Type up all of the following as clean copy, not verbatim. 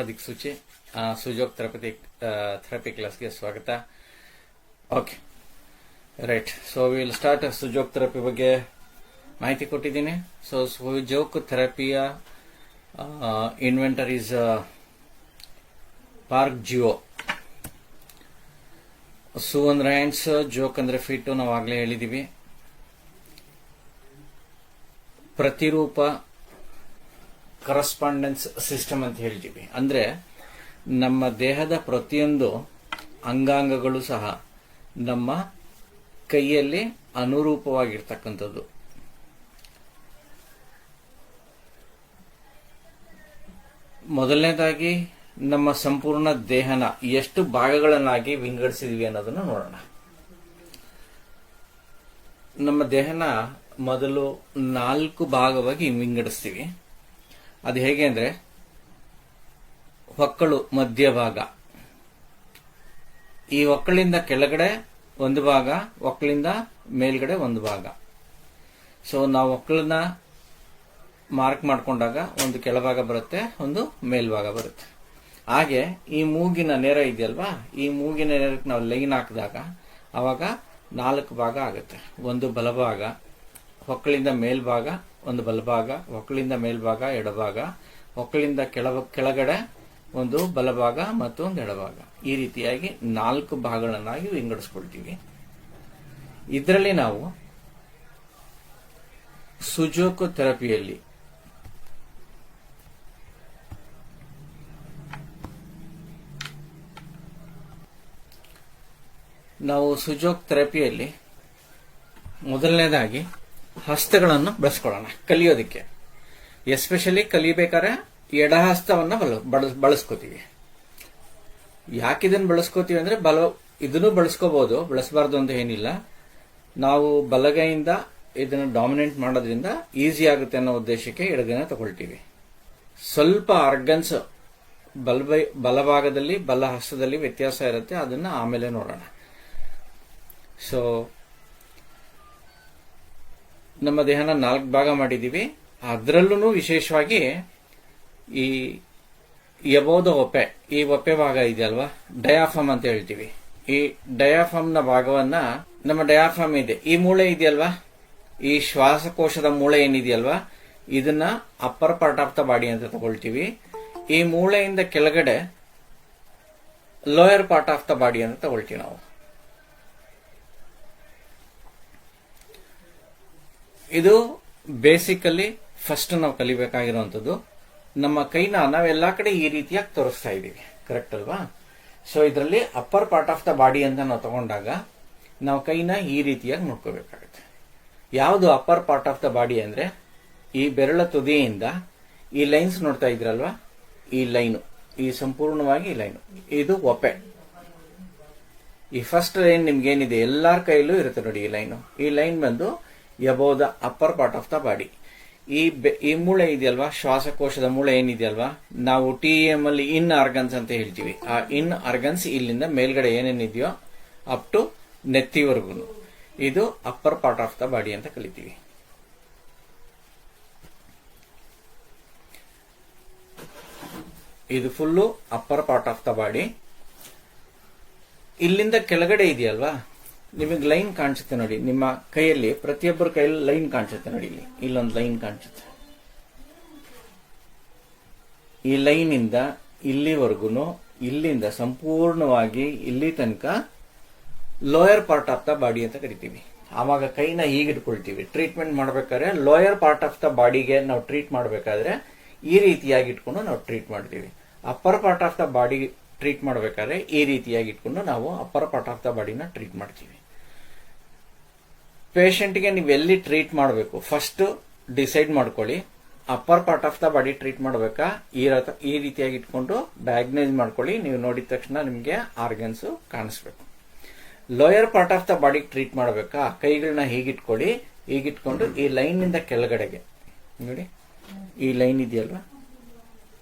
ದಿಕ್ಸೂಚಿ ಸುಜೋಗ್ ಥೆರಪಿ ಕ್ಲಾಸ್ಗೆ ಸ್ವಾಗತ. Okay right. So will start. Sujok therapy ಬಗ್ಗೆ ಮಾಹಿತಿ ಕೊಟ್ಟಿದ್ದೀನಿ. ಸೊ ಸುಜೋಗ್ ಥೆರಪಿಯ ಇನ್ವೆಂಟರ್ ಈಸ್ ಪಾರ್ಕ್ ಜಿಯೋ. ಸು ಅಂದ್ರೆ ಹ್ಯಾಂಡ್ಸ್, ಜೋಕ್ ಅಂದ್ರೆ ಫಿಟ್. ನಾವು ಆಗ್ಲೇ ಹೇಳಿದೀವಿ. ಪ್ರತಿರೂಪ ಕರಸ್ಪಾಂಡೆನ್ಸ್ ಸಿಸ್ಟಮ್ ಅಂತ ಹೇಳ್ತೀವಿ. ಅಂದ್ರೆ ನಮ್ಮ ದೇಹದ ಪ್ರತಿಯೊಂದು ಅಂಗಾಂಗಗಳು ಸಹ ನಮ್ಮ ಕೈಯಲ್ಲಿ ಅನುರೂಪವಾಗಿರ್ತಕ್ಕಂಥದ್ದು. ಮೊದಲನೇದಾಗಿ ನಮ್ಮ ಸಂಪೂರ್ಣ ದೇಹನ ಎಷ್ಟು ಭಾಗಗಳನ್ನಾಗಿ ವಿಂಗಡಿಸಿದ್ವಿ ಅನ್ನೋದನ್ನು ನೋಡೋಣ. ನಮ್ಮ ದೇಹನ ಮೊದಲು 4 ಭಾಗವಾಗಿ ವಿಂಗಡಿಸ್ತೀವಿ. ಅದು ಹೇಗೆ ಅಂದ್ರೆ, ಹೊಕ್ಕಳು ಮಧ್ಯಭಾಗ, ಈ ಹೊಕ್ಕಳಿಂದ ಕೆಳಗಡೆ ಒಂದು ಭಾಗ, ಹೊಕ್ಕಳಿಂದ ಮೇಲ್ಗಡೆ ಒಂದು ಭಾಗ. ಸೊ ನಾವು ಹೊಕ್ಕಳನ್ನ ಮಾರ್ಕ್ ಮಾಡ್ಕೊಂಡಾಗ ಒಂದು ಕೆಳಭಾಗ ಬರುತ್ತೆ, ಒಂದು ಮೇಲ್ಭಾಗ ಬರುತ್ತೆ. ಹಾಗೆ ಈ ಮೂಗಿನ ನೇರ ಇದೆಯಲ್ವಾ, ಈ ಮೂಗಿನ ನೇರಕ್ಕೆ ನಾವು ಲೈನ್ ಹಾಕಿದಾಗ ಅವಾಗ 4 ಭಾಗ ಆಗುತ್ತೆ. ಒಂದು ಬಲಭಾಗ, ಹೊಕ್ಕಳಿಂದ ಮೇಲ್ಭಾಗ ಒಂದು ಬಲಭಾಗ, ಹೊಕ್ಕಳಿಂದ ಮೇಲ್ಭಾಗ ಎಡಭಾಗ, ಹೊಕ್ಕಳಿಂದ ಕೆಳಗಡೆ ಒಂದು ಬಲಭಾಗ ಮತ್ತು ಒಂದು ಎಡಭಾಗ. ಈ ರೀತಿಯಾಗಿ 4 ಭಾಗಗಳನ್ನಾಗಿ ವಿಂಗಡಿಸ್ಕೊಳ್ತೀವಿ. ಇದರಲ್ಲಿ ನಾವು ಸುಜೋಕ್ ಥೆರಪಿಯಲ್ಲಿ ಮೊದಲನೇದಾಗಿ ಹಸ್ತಗಳನ್ನು ಬಳಸ್ಕೊಳ್ಳೋಣ ಕಲಿಯೋದಕ್ಕೆ. ಎಸ್ಪೆಷಲಿ ಕಲಿಬೇಕಾದ್ರೆ ಎಡಹಸ್ತವನ್ನ ಬಳಸ್ಕೋತೀವಿ. ಯಾಕಿದನ್ನು ಬಳಸ್ಕೋತೀವಿ ಅಂದ್ರೆ, ಇದನ್ನು ಬಳಸ್ಕೋಬಹುದು, ಬಳಸಬಾರ್ದು ಅಂತ ಏನಿಲ್ಲ. ನಾವು ಬಲಗೈಯಿಂದ ಇದನ್ನು ಡಾಮಿನೆಂಟ್ ಮಾಡೋದ್ರಿಂದ ಈಸಿ ಆಗುತ್ತೆ ಅನ್ನೋ ಉದ್ದೇಶಕ್ಕೆ ಎಡಗೈನ ತಗೊಳ್ತೀವಿ. ಸ್ವಲ್ಪ ಆರ್ಗನ್ಸ್ ಬಲಭಾಗದಲ್ಲಿ ಬಲ ಹಸ್ತದಲ್ಲಿ ವ್ಯತ್ಯಾಸ ಇರುತ್ತೆ, ಅದನ್ನ ಆಮೇಲೆ ನೋಡೋಣ. ಸೊ ನಮ್ಮ ದೇಹನ 4 ಭಾಗ ಮಾಡಿದೀವಿ. ಅದರಲ್ಲೂ ವಿಶೇಷವಾಗಿ ಈ ಎಬೋದ ಒಪ್ಪೆ, ಈ ಒಪ್ಪೆ ಭಾಗ ಇದೆಯಲ್ವಾ, ಡಯಾಫಾಮ್ ಅಂತ ಹೇಳ್ತೀವಿ. ಈ ಡಯಾಫಾಮ್ ನ ಭಾಗವನ್ನ, ನಮ್ಮ ಡಯಾಫಾಮ್ ಇದೆ, ಈ ಮೂಳೆ ಇದೆಯಲ್ವಾ, ಈ ಶ್ವಾಸಕೋಶದ ಮೂಳೆ ಏನಿದೆಯಲ್ವಾ, ಇದನ್ನ upper part of the body ಅಂತ ತಗೊಳ್ತೀವಿ. ಈ ಮೂಳೆಯಿಂದ ಕೆಳಗಡೆ lower part of the body ಅಂತ ತಗೊಳ್ತೀವಿ ನಾವು. ಇದು ಬೇಸಿಕಲಿ ಫಸ್ಟ್ ನಾವು ಕಲಿಬೇಕಾಗಿರುವಂತದ್ದು. ನಮ್ಮ ಕೈನ ನಾವೆಲ್ಲಾ ಕಡೆ ಈ ರೀತಿಯಾಗಿ ತೋರಿಸ್ತಾ ಇದೀವಿ, ಕರೆಕ್ಟ್ ಅಲ್ವಾ? ಸೊ ಇದರಲ್ಲಿ upper part of the body ಅಂತ ನಾವು ತಗೊಂಡಾಗ ನಾವು ಕೈನ ಈ ರೀತಿಯಾಗಿ ನೋಡ್ಕೋಬೇಕಾಗುತ್ತೆ. ಯಾವುದು upper part of the body ಅಂದ್ರೆ, ಈ ಬೆರಳ ತುದಿಯಿಂದ ಈ ಲೈನ್ಸ್ ನೋಡ್ತಾ ಇದ್ರಲ್ವಾ, ಈ ಲೈನು, ಈ ಸಂಪೂರ್ಣವಾಗಿ ಈ ಲೈನು, ಇದು ಒಪ್ಪೆ. ಈ ಫಸ್ಟ್ ಲೈನ್ ನಿಮ್ಗೇನಿದೆ ಎಲ್ಲಾರ ಕೈಲೂ ಇರುತ್ತೆ ನೋಡಿ, ಈ ಲೈನು. ಈ ಲೈನ್ ಬಂದು above the upper part of the body. ಈ ಮೂಳೆ ಇದೆಯಲ್ವಾ, ಶ್ವಾಸಕೋಶದ ಮೂಳೆ ಏನಿದೆಯಲ್ವಾ, ನಾವು TEM ಅಲ್ಲಿ ಇನ್ ಆರ್ಗನ್ಸ್ ಅಂತ ಹೇಳ್ತೀವಿ. ಆ ಇನ್ ಆರ್ಗನ್ಸ್ ಇಲ್ಲಿಂದ ಮೇಲ್ಗಡೆ ಏನೇನಿದೆಯೋ ಅಪ್ ಟು ನೆತ್ತಿವರೆಗೂ, ಇದು upper part of the body ಅಂತ ಕಲಿತೀವಿ. ಇದು full upper part of the body. ಇಲ್ಲಿಂದ ಕೆಳಗಡೆ ಇದೆಯಲ್ವಾ, ನಿಮಗೆ ಲೈನ್ ಕಾಣಿಸುತ್ತೆ ನೋಡಿ, ನಿಮ್ಮ ಕೈಯಲ್ಲಿ ಪ್ರತಿಯೊಬ್ಬರ ಕೈಯಲ್ಲಿ ಲೈನ್ ಕಾಣಿಸುತ್ತೆ ನೋಡಿ, ಇಲ್ಲೊಂದು ಲೈನ್ ಕಾಣಿಸುತ್ತೆ. ಈ ಲೈನ್ ಇಂದ ಇಲ್ಲಿವರೆಗೂ, ಇಲ್ಲಿಂದ ಸಂಪೂರ್ಣವಾಗಿ ಇಲ್ಲಿ ತನಕ lower part of the body ಅಂತ ಕರಿತೀವಿ. ಆವಾಗ ಕೈನ ಹೀಗಿಟ್ಕೊಳ್ತೀವಿ. ಟ್ರೀಟ್ಮೆಂಟ್ ಮಾಡ್ಬೇಕಾದ್ರೆ ಲೋಯರ್ ಪಾರ್ಟ್ ಆಫ್ ದ ಬಾಡಿಗೆ ನಾವು ಟ್ರೀಟ್ ಮಾಡಬೇಕಾದ್ರೆ ಈ ರೀತಿಯಾಗಿ ಇಟ್ಕೊಂಡು ನಾವು ಟ್ರೀಟ್ ಮಾಡ್ತೀವಿ. Upper part of the body treat ಮಾಡಬೇಕಾದ್ರೆ ಈ ರೀತಿಯಾಗಿ ಇಟ್ಕೊಂಡು ನಾವು ಅಪ್ಪರ್ ಪಾರ್ಟ್ ಆಫ್ ದ ಬಾಡಿನ ಟ್ರೀಟ್ ಮಾಡ್ತೀವಿ. ಪೇಷಂಟ್ಗೆ ನೀವು ಎಲ್ಲಿ ಟ್ರೀಟ್ ಮಾಡಬೇಕು ಫಸ್ಟ್ ಡಿಸೈಡ್ ಮಾಡ್ಕೊಳ್ಳಿ. Upper part of the body treat ಮಾಡಬೇಕಾ, ಈ ರೀತಿಯಾಗಿ ಇಟ್ಕೊಂಡು ಡಯಾಗ್ನೈಸ್ ಮಾಡ್ಕೊಳ್ಳಿ. ನೀವು ನೋಡಿದ ತಕ್ಷಣ ನಿಮಗೆ ಆರ್ಗನ್ಸ್ ಕಾಣಿಸ್ಬೇಕು. Lower part of the body treat ಮಾಡಬೇಕಾ, ಕೈಗಳನ್ನ ಹೀಗಿಟ್ಕೊಳ್ಳಿ. ಹೀಗಿಟ್ಕೊಂಡು ಈ ಲೈನ್ ಇಂದ ಕೆಳಗಡೆಗೆ ನೋಡಿ, ಈ ಲೈನ್ ಇದೆಯಲ್ವಾ,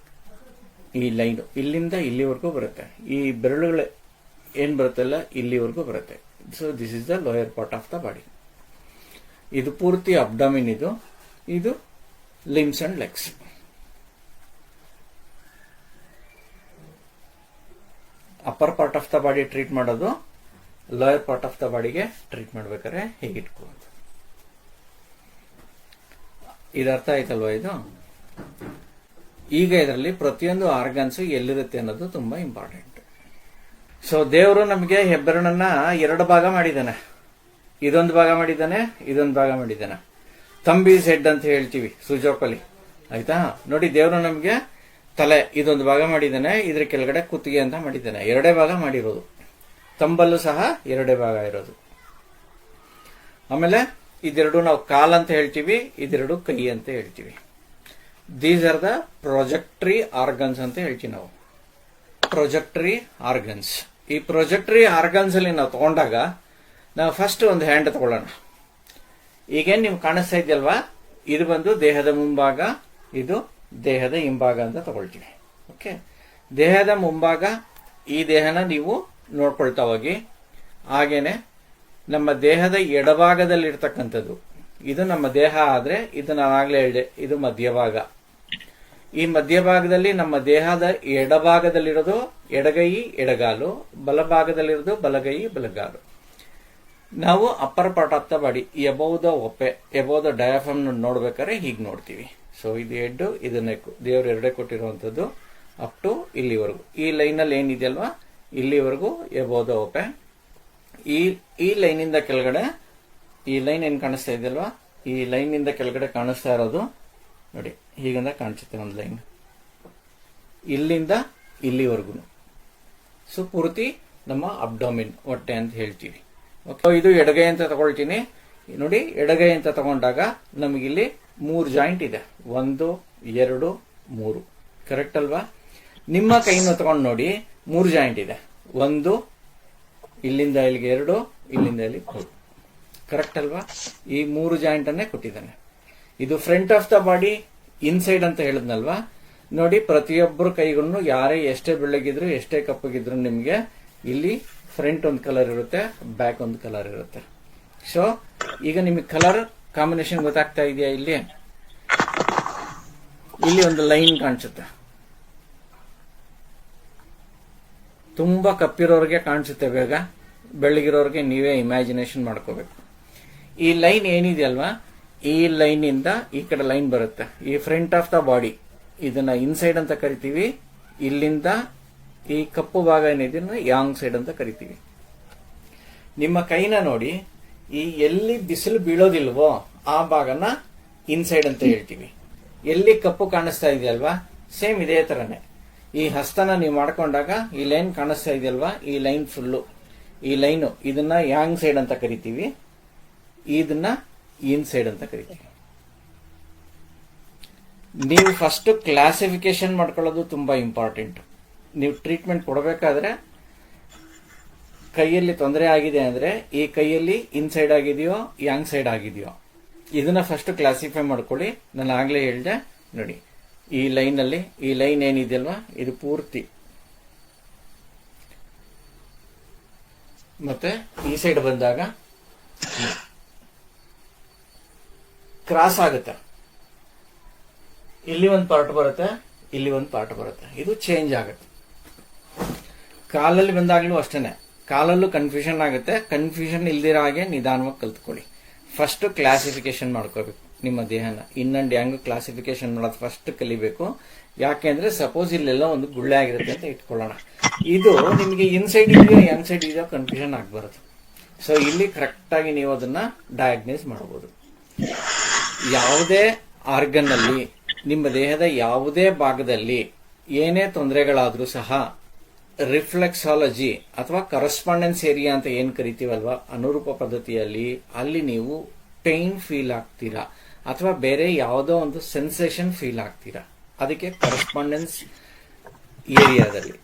ಈ ಲೈನ್ ಇಲ್ಲಿಂದ ಇಲ್ಲಿವರೆಗೂ ಬರುತ್ತೆ. ಈ ಬೆರಳುಗಳು ಏನ್ ಬರುತ್ತಲ್ಲ ಇಲ್ಲಿವರೆಗೂ ಬರುತ್ತೆ. So this is the lower part of the body. ಇದು ಪೂರ್ತಿ ಅಬ್ಡಮಿನ್, ಇದು limbs and legs. Upper part of the body treat ಮಾಡೋದು, ಲೋಯರ್ ಪಾರ್ಟ್ ಆಫ್ ದ ಬಾಡಿಗೆ ಟ್ರೀಟ್ ಮಾಡ್ಬೇಕಾದ್ರೆ ಹೇಗೆ ಇಟ್ಕೊಳ್ಳೋದು. ಇದು ಅರ್ಥ ಆಯ್ತಲ್ವಾ ಇದು? ಈಗ ಇದರಲ್ಲಿ ಪ್ರತಿಯೊಂದು ಆರ್ಗನ್ಸ್ ಎಲ್ಲಿರುತ್ತೆ ಅನ್ನೋದು ತುಂಬಾ ಇಂಪಾರ್ಟೆಂಟ್. ಸೊ ದೇವರು ನಮಗೆ ಹೆಬ್ಬೆರಳನ್ನ 2 ಭಾಗ ಮಾಡಿದ್ದಾನೆ. ಇದೊಂದು ಭಾಗ ಮಾಡಿದ್ದಾನೆ, ಇದೊಂದು ಭಾಗ ಮಾಡಿದ್ದಾನೆ. ತಂಬೀಸ್ ಹೆಡ್ ಅಂತ ಹೇಳ್ತೀವಿ ಸುಜೋಕಲಿ, ಆಯ್ತಾ? ನೋಡಿ, ದೇವರು ನಮಗೆ ತಲೆ ಇದೊಂದು ಭಾಗ ಮಾಡಿದ್ದಾನೆ, ಇದ್ರ ಕೆಳಗಡೆ ಕುತ್ತಿಗೆ ಅಂತ ಮಾಡಿದ್ದಾನೆ. 2 ಭಾಗ ಮಾಡಿರೋದು. ತಂಬಲ್ಲೂ ಸಹ 2 ಭಾಗ ಇರೋದು. ಆಮೇಲೆ ಇದೆರಡು ನಾವು ಕಾಲ್ ಅಂತ ಹೇಳ್ತೀವಿ, ಇದೆರಡು ಕೈ ಅಂತ ಹೇಳ್ತೀವಿ. ದೀಸ್ ಆರ್ ದ ಪ್ರೊಜೆಕ್ಟರಿ ಆರ್ಗನ್ಸ್ ಅಂತ ಹೇಳ್ತೀವಿ ನಾವು. ಪ್ರೊಜೆಕ್ಟರಿ ಆರ್ಗನ್ಸ್. ಈ ಪ್ರೊಜೆಕ್ಟರಿ ಆರ್ಗನ್ಸ್ ಅಲ್ಲಿ ನಾವು ತಗೊಂಡಾಗ ನಾವು ಫಸ್ಟ್ ಒಂದು ಹ್ಯಾಂಡ್ ತಗೊಳ್ಳೋಣ. ಈಗೇನ್ ನೀವು ಕಾಣಿಸ್ತಾ ಇದೆಯಲ್ವಾ, ಇದು ಬಂದು ದೇಹದ ಮುಂಭಾಗ, ಇದು ದೇಹದ ಹಿಂಭಾಗ ಅಂತ ತಗೊಳ್ತೀವಿ. ಓಕೆ, ದೇಹದ ಮುಂಭಾಗ ಈ ದೇಹನ ನೀವು ನೋಡ್ಕೊಳ್ತಾ ಹೋಗಿ. ಹಾಗೇನೆ ನಮ್ಮ ದೇಹದ ಎಡಭಾಗದಲ್ಲಿರ್ತಕ್ಕಂಥದ್ದು, ಇದು ನಮ್ಮ ದೇಹ ಆದ್ರೆ ಇದು ನಾನಾಗ್ಲೇ ಹೇಳಿದೆ, ಇದು ಮಧ್ಯಭಾಗ. ಈ ಮಧ್ಯಭಾಗದಲ್ಲಿ ನಮ್ಮ ದೇಹದ ಎಡಭಾಗದಲ್ಲಿರೋದು ಎಡಗೈ ಎಡಗಾಲು, ಬಲಭಾಗದಲ್ಲಿರೋದು ಬಲಗೈ ಬಲಗಾಲು. ನಾವು upper part of the body above the ಒಪ್ಪೆ, ಎಬೌವ್ ದ ಡಯಾಫ್ರಮ್ ನೋಡ್ಬೇಕಾದ್ರೆ ಹೀಗೆ ನೋಡ್ತೀವಿ. ಸೊ ಇದು ಹೆಡ್, ಇದು ನೆಕ್. ದೇವರು 2 ಕೊಟ್ಟಿರುವಂತದ್ದು ಅಪ್ ಟು ಇಲ್ಲಿವರೆಗೂ. ಈ ಲೈನ್ ಅಲ್ಲಿ ಏನಿದೆಯಲ್ವಾ, ಇಲ್ಲಿವರೆಗೂ ಎಬೌವ್ ದ ಒಪ್ಪೆ. ಈ ಲೈನ್ ಇಂದ ಕೆಳಗಡೆ, ಈ ಲೈನ್ ಏನ್ ಕಾಣಿಸ್ತಾ ಇದೆಯಲ್ವಾ, ಈ ಲೈನ್ ಇಂದ ಕೆಳಗಡೆ ಕಾಣಿಸ್ತಾ ಇರೋದು ನೋಡಿ, ಹೀಗಂದ ಕಾಣಿಸುತ್ತೆ ಒಂದು ಲೈನ್, ಇಲ್ಲಿಂದ ಇಲ್ಲಿವರೆಗೂ. ಸೊ ಪೂರ್ತಿ ನಮ್ಮ ಅಬ್ಡೋಮಿನ್, ಹೊಟ್ಟೆ ಅಂತ ಹೇಳ್ತೀವಿ. ಓಕೆ, ಇದು ಎಡಗೈ ಅಂತ ತಗೊಳ್ತೀನಿ. ನೋಡಿ, ಎಡಗೈ ಅಂತ ತಗೊಂಡಾಗ ನಮಗಿಲ್ಲಿ 3 ಜಾಯಿಂಟ್ ಇದೆ. 1, 2, 3. ಕರೆಕ್ಟ್ ಅಲ್ವಾ? ನಿಮ್ಮ ಕೈನ ತಗೊಂಡು ನೋಡಿ, 3 ಜಾಯಿಂಟ್ ಇದೆ. 1, ಇಲ್ಲಿಂದ ಇಲ್ಲಿಗೆ 2, ಇಲ್ಲಿಂದ ಇಲ್ಲಿ 3. ಕರೆಕ್ಟ್ ಅಲ್ವಾ? ಈ 3 ಜಾಯಿಂಟ್ ಅನ್ನೇ ಕೊಟ್ಟಿದ್ದಾನೆ. ಇದು front of the body inside ಅಂತ ಹೇಳಿದ್ನಲ್ವಾ. ನೋಡಿ, ಪ್ರತಿಯೊಬ್ಬರು ಕೈಗೂ ಯಾರೇ ಎಷ್ಟೇ ಬೆಳ್ಳಗಿದ್ರು ಎಷ್ಟೇ ಕಪ್ಪಗಿದ್ರು ನಿಮ್ಗೆ ಇಲ್ಲಿ ಫ್ರಂಟ್ ಒಂದು ಕಲರ್ ಇರುತ್ತೆ, ಬ್ಯಾಕ್ ಒಂದು ಕಲರ್ ಇರುತ್ತೆ. ಸೊ ಈಗ ನಿಮಗೆ ಕಲರ್ ಕಾಂಬಿನೇಷನ್ ಗೊತ್ತಾಗ್ತಾ ಇದೆಯಾ? ಇಲ್ಲಿ ಒಂದು ಲೈನ್ ಕಾಣಿಸುತ್ತೆ. ತುಂಬಾ ಕಪ್ಪಿರೋರಿಗೆ ಕಾಣಿಸುತ್ತೆ ಬೇಗ, ಬೆಳ್ಳಗಿರೋರಿಗೆ ನೀವೇ ಇಮ್ಯಾಜಿನೇಷನ್ ಮಾಡ್ಕೋಬೇಕು. ಈ ಲೈನ್ ಏನಿದೆಯಲ್ವಾ, ಈ ಲೈನ್ ಇಂದ ಈ ಕಡೆ ಲೈನ್ ಬರುತ್ತೆ. ಈ ಫ್ರಂಟ್ ಆಫ್ ದ ಬಾಡಿ, ಇದನ್ನ ಇನ್ಸೈಡ್ ಅಂತ ಕರಿತೀವಿ. ಇಲ್ಲಿಂದ ಈ ಕಪ್ಪು ಭಾಗ ಏನಿದೆ ಯಾಂಗ್ ಸೈಡ್ ಅಂತ ಕರಿತೀವಿ. ನಿಮ್ಮ ಕೈನ ನೋಡಿ, ಈ ಎಲ್ಲಿ ಬಿಸಿಲು ಬೀಳೋದಿಲ್ವೋ ಆ ಭಾಗನ ಇನ್ಸೈಡ್ ಅಂತ ಹೇಳ್ತೀವಿ. ಎಲ್ಲಿ ಕಪ್ಪು ಕಾಣಿಸ್ತಾ ಇದೆಯಲ್ವಾ, ಸೇಮ್ ಇದೇ ತರನೇ ಈ ಹಸ್ತನ ನೀವು ಮಾಡ್ಕೊಂಡಾಗ ಈ ಲೈನ್ ಕಾಣಿಸ್ತಾ ಇದೆಯಲ್ವಾ, ಈ ಲೈನ್ ಫುಲ್ಲು, ಈ ಲೈನು ಇದನ್ನ ಯಾಂಗ್ ಸೈಡ್ ಅಂತ ಕರಿತೀವಿ, ಇದನ್ನ ಇನ್ಸೈಡ್ ಅಂತ ಕರಿತೀವಿ. ನೀವು ಫಸ್ಟ್ ಕ್ಲಾಸಿಫಿಕೇಶನ್ ಮಾಡ್ಕೊಳ್ಳೋದು ತುಂಬಾ ಇಂಪಾರ್ಟೆಂಟ್. ನೀವು ಟ್ರೀಟ್ಮೆಂಟ್ ಕೊಡಬೇಕಾದ್ರೆ ಕೈಯಲ್ಲಿ ತೊಂದರೆ ಆಗಿದೆ ಅಂದ್ರೆ ಈ ಕೈಯಲ್ಲಿ ಇನ್ಸೈಡ್ ಆಗಿದೆಯೋ ಯಾಂಗ್ ಸೈಡ್ ಆಗಿದೆಯೋ ಇದನ್ನ ಫಸ್ಟ್ ಕ್ಲಾಸಿಫೈ ಮಾಡ್ಕೊಳ್ಳಿ. ನಾನು ಆಗ್ಲೇ ಹೇಳಿದೆ ನೋಡಿ, ಈ ಲೈನ್ ಅಲ್ಲಿ ಈ ಲೈನ್ ಏನಿದೆಯಲ್ವಾ, ಇದು ಪೂರ್ತಿ ಮತ್ತೆ ಈ ಸೈಡ್ ಬಂದಾಗ ಕ್ರಾಸ್ ಆಗುತ್ತೆ. ಇಲ್ಲಿ ಒಂದು ಪಾರ್ಟ್ ಬರುತ್ತೆ, ಇಲ್ಲಿ ಒಂದು ಪಾರ್ಟ್ ಬರುತ್ತೆ, ಇದು ಚೇಂಜ್ ಆಗುತ್ತೆ. ಕಾಲಲ್ಲಿ ಬಂದಾಗ್ಲೂ ಅಷ್ಟೇನೆ, ಕಾಲಲ್ಲೂ ಕನ್ಫ್ಯೂಷನ್ ಆಗುತ್ತೆ. ಕನ್ಫ್ಯೂಷನ್ ಇಲ್ದಿರೋ ಹಾಗೆ ನಿಧಾನವಾಗಿ ಕಲ್ತ್ಕೊಳ್ಳಿ. ಫಸ್ಟ್ ಕ್ಲಾಸಿಫಿಕೇಶನ್ ಮಾಡ್ಕೋಬೇಕು ನಿಮ್ಮ ದೇಹನ. ಇನ್ ಅಂಡ್ ಯಾಂಗ್ ಕ್ಲಾಸಿಫಿಕೇಶನ್ ಮಾಡೋದು ಫಸ್ಟ್ ಕಲಿಬೇಕು. ಯಾಕೆ ಅಂದ್ರೆ ಸಪೋಸ್ ಇಲ್ಲೆಲ್ಲ ಒಂದು ಗುಳ್ಳೆ ಆಗಿರುತ್ತೆ ಅಂತ ಇಟ್ಕೊಳ್ಳೋಣ, ಇದು ನಿಮಗೆ ಇನ್ಸೈಡ್ ಇದೆಯೋ ಯಾಂಗ್ ಸೈಡ್ ಇದೆಯೋ ಕನ್ಫ್ಯೂಷನ್ ಆಗ್ಬಾರದು. ಸೊ ಇಲ್ಲಿ ಕರೆಕ್ಟ್ ಆಗಿ ನೀವು ಅದನ್ನ ಡಯಾಗ್ನೈಸ್ ಮಾಡಬಹುದು. ಯಾವುದೇ ಆರ್ಗನ್ ಅಲ್ಲಿ, ನಿಮ್ಮ ದೇಹದ ಯಾವುದೇ ಭಾಗದಲ್ಲಿ ಏನೇ ತೊಂದರೆಗಳಾದ್ರೂ ಸಹ ರಿಫ್ಲೆಕ್ಸಾಲಜಿ ಅಥವಾ ಕರೆಸ್ಪಾಂಡೆನ್ಸ್ ಏರಿಯಾ ಅಂತ ಏನ್ ಕರಿತೀವಲ್ವಾ, ಅನುರೂಪ ಪದ್ಧತಿಯಲ್ಲಿ ಅಲ್ಲಿ ನೀವು ಪೇನ್ ಫೀಲ್ ಆಗ್ತೀರಾ ಅಥವಾ ಬೇರೆ ಯಾವುದೋ ಒಂದು ಸೆನ್ಸೇಷನ್ ಫೀಲ್ ಆಗ್ತೀರಾ, ಅದಕ್ಕೆ ಕರೆಸ್ಪಾಂಡೆನ್ಸ್ ಏರಿಯಾದಲ್ಲಿ.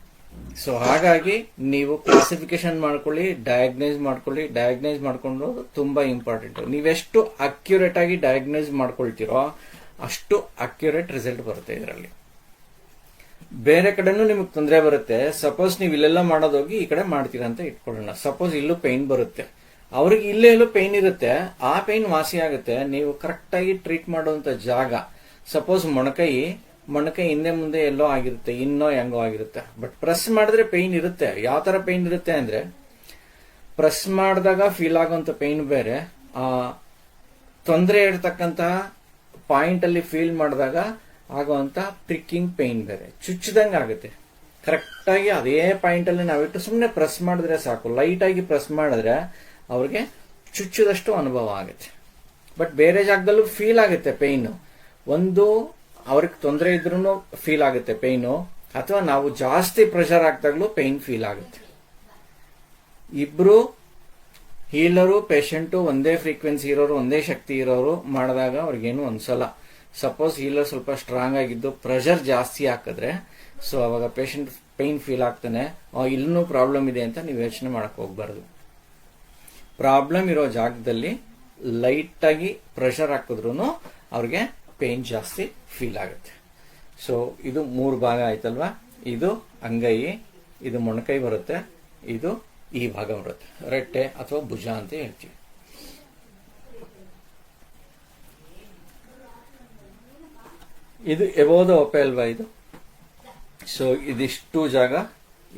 ಸೊ ಹಾಗಾಗಿ ನೀವು ಕ್ಲಾಸಿಫಿಕೇಶನ್ ಮಾಡ್ಕೊಳ್ಳಿ, ಡಯಾಗ್ನೈಸ್ ಮಾಡ್ಕೊಳ್ಳಿ. ಡಯಾಗ್ನೈಸ್ ಮಾಡ್ಕೊಂಡು ತುಂಬಾ ಇಂಪಾರ್ಟೆಂಟ್. ನೀವೆಷ್ಟು ಅಕ್ಯುರೇಟ್ ಆಗಿ ಡಯಾಗ್ನೈಸ್ ಮಾಡ್ಕೊಳ್ತೀರೋ ಅಷ್ಟು ಅಕ್ಯುರೇಟ್ ರಿಸಲ್ಟ್ ಬರುತ್ತೆ ಇದರಲ್ಲಿ. ಬೇರೆ ಕಡೆನೂ ನಿಮಗೆ ತೊಂದರೆ ಬರುತ್ತೆ. ಸಪೋಸ್ ನೀವು ಇಲ್ಲೆಲ್ಲ ಮಾಡೋದೋಗಿ ಈ ಕಡೆ ಮಾಡ್ತೀರಾ ಅಂತ ಇಟ್ಕೊಳ್ಳೋಣ. ಸಪೋಸ್ ಇಲ್ಲೂ ಪೈನ್ ಬರುತ್ತೆ, ಅವ್ರಿಗೆ ಇಲ್ಲೇ ಎಲ್ಲೂ ಪೈನ್ ಇರುತ್ತೆ, ಆ ಪೈನ್ ವಾಸಿ ಆಗುತ್ತೆ. ನೀವು ಕರೆಕ್ಟ್ ಆಗಿ ಟ್ರೀಟ್ ಮಾಡುವಂತ ಜಾಗ, ಸಪೋಸ್ ಮೊಣಕೈ ಮೊಣಕೈ ಹಿಂದೆ ಮುಂದೆ ಎಲ್ಲೋ ಆಗಿರುತ್ತೆ, ಇನ್ನೋ ಹೆಂಗೋ ಆಗಿರುತ್ತೆ. ಬಟ್ ಪ್ರೆಸ್ ಮಾಡಿದ್ರೆ ಪೈನ್ ಇರುತ್ತೆ. ಯಾವ ತರ ಪೈನ್ ಇರುತ್ತೆ ಅಂದ್ರೆ, ಪ್ರೆಸ್ ಮಾಡಿದಾಗ ಫೀಲ್ ಆಗುವಂತ ಪೈನ್ ಬೇರೆ, ಆ ತೊಂದರೆ ಇರತಕ್ಕಂತಹ ಪಾಯಿಂಟ್ ಅಲ್ಲಿ ಫೀಲ್ ಮಾಡಿದಾಗ ಆಗುವಂತ ಪ್ರಿಕ್ಕಿಂಗ್ ಪೈನ್ ಬೇರೆ, ಚುಚ್ಚದಂಗೆ ಆಗುತ್ತೆ. ಕರೆಕ್ಟ್ ಆಗಿ ಅದೇ ಪಾಯಿಂಟ್ ಅಲ್ಲಿ ನಾವಿಟ್ಟು ಸುಮ್ಮನೆ ಪ್ರೆಸ್ ಮಾಡಿದ್ರೆ ಸಾಕು, ಲೈಟ್ ಆಗಿ ಪ್ರೆಸ್ ಮಾಡಿದ್ರೆ ಅವ್ರಿಗೆ ಚುಚ್ಚದಷ್ಟು ಅನುಭವ ಆಗುತ್ತೆ. ಬಟ್ ಬೇರೆ ಜಾಗದಲ್ಲೂ ಫೀಲ್ ಆಗುತ್ತೆ ಪೈನು. ಒಂದು ಅವ್ರಿಗೆ ತೊಂದರೆ ಇದ್ರೂ ಫೀಲ್ ಆಗುತ್ತೆ ಪೈನು, ಅಥವಾ ನಾವು ಜಾಸ್ತಿ ಪ್ರೆಷರ್ ಆಗ್ದಾಗ್ಲೂ ಪೈನ್ ಫೀಲ್ ಆಗುತ್ತೆ. ಇಬ್ರು ಹೀಲರು ಪೇಷಂಟು ಒಂದೇ ಫ್ರೀಕ್ವೆನ್ಸಿ ಇರೋರು, ಒಂದೇ ಶಕ್ತಿ ಇರೋರು ಮಾಡಿದಾಗ ಅವ್ರಿಗೇನು ಅನ್ಸಲ್ಲ. ಸಪೋಸ್ ಹೀಲರ್ ಸ್ವಲ್ಪ ಸ್ಟ್ರಾಂಗ್ ಆಗಿದ್ದು ಪ್ರೆಷರ್ ಜಾಸ್ತಿ ಹಾಕಿದ್ರೆ, ಸೊ ಅವಾಗ ಪೇಷಂಟ್ ಪೈನ್ ಫೀಲ್ ಆಗ್ತಾನೆ, ಇಲ್ಲೂ ಪ್ರಾಬ್ಲಮ್ ಇದೆ ಅಂತ ನೀವು ಯೋಚನೆ ಮಾಡಕ್ ಹೋಗ್ಬಾರ್ದು. ಪ್ರಾಬ್ಲಮ್ ಇರೋ ಜಾಗದಲ್ಲಿ ಲೈಟ್ ಆಗಿ ಪ್ರೆಷರ್ ಹಾಕಿದ್ರು ಅವ್ರಿಗೆ ಪೇನ್ ಜಾಸ್ತಿ ಫೀಲ್ ಆಗುತ್ತೆ. ಸೊ ಇದು 3 ಭಾಗ ಆಯ್ತಲ್ವಾ. ಇದು ಅಂಗೈ, ಇದು ಮೊಣಕೈ ಬರುತ್ತೆ, ಇದು ಈ ಭಾಗ ಬರುತ್ತೆ, ರೆಟ್ಟೆ ಅಥವಾ ಭುಜ ಅಂತ ಹೇಳ್ತೀವಿ. ಇದು ಎಬೋದು ಒಪೆ ಅಲ್ವಾ ಇದು. ಸೊ ಇದಿಷ್ಟು ಜಾಗ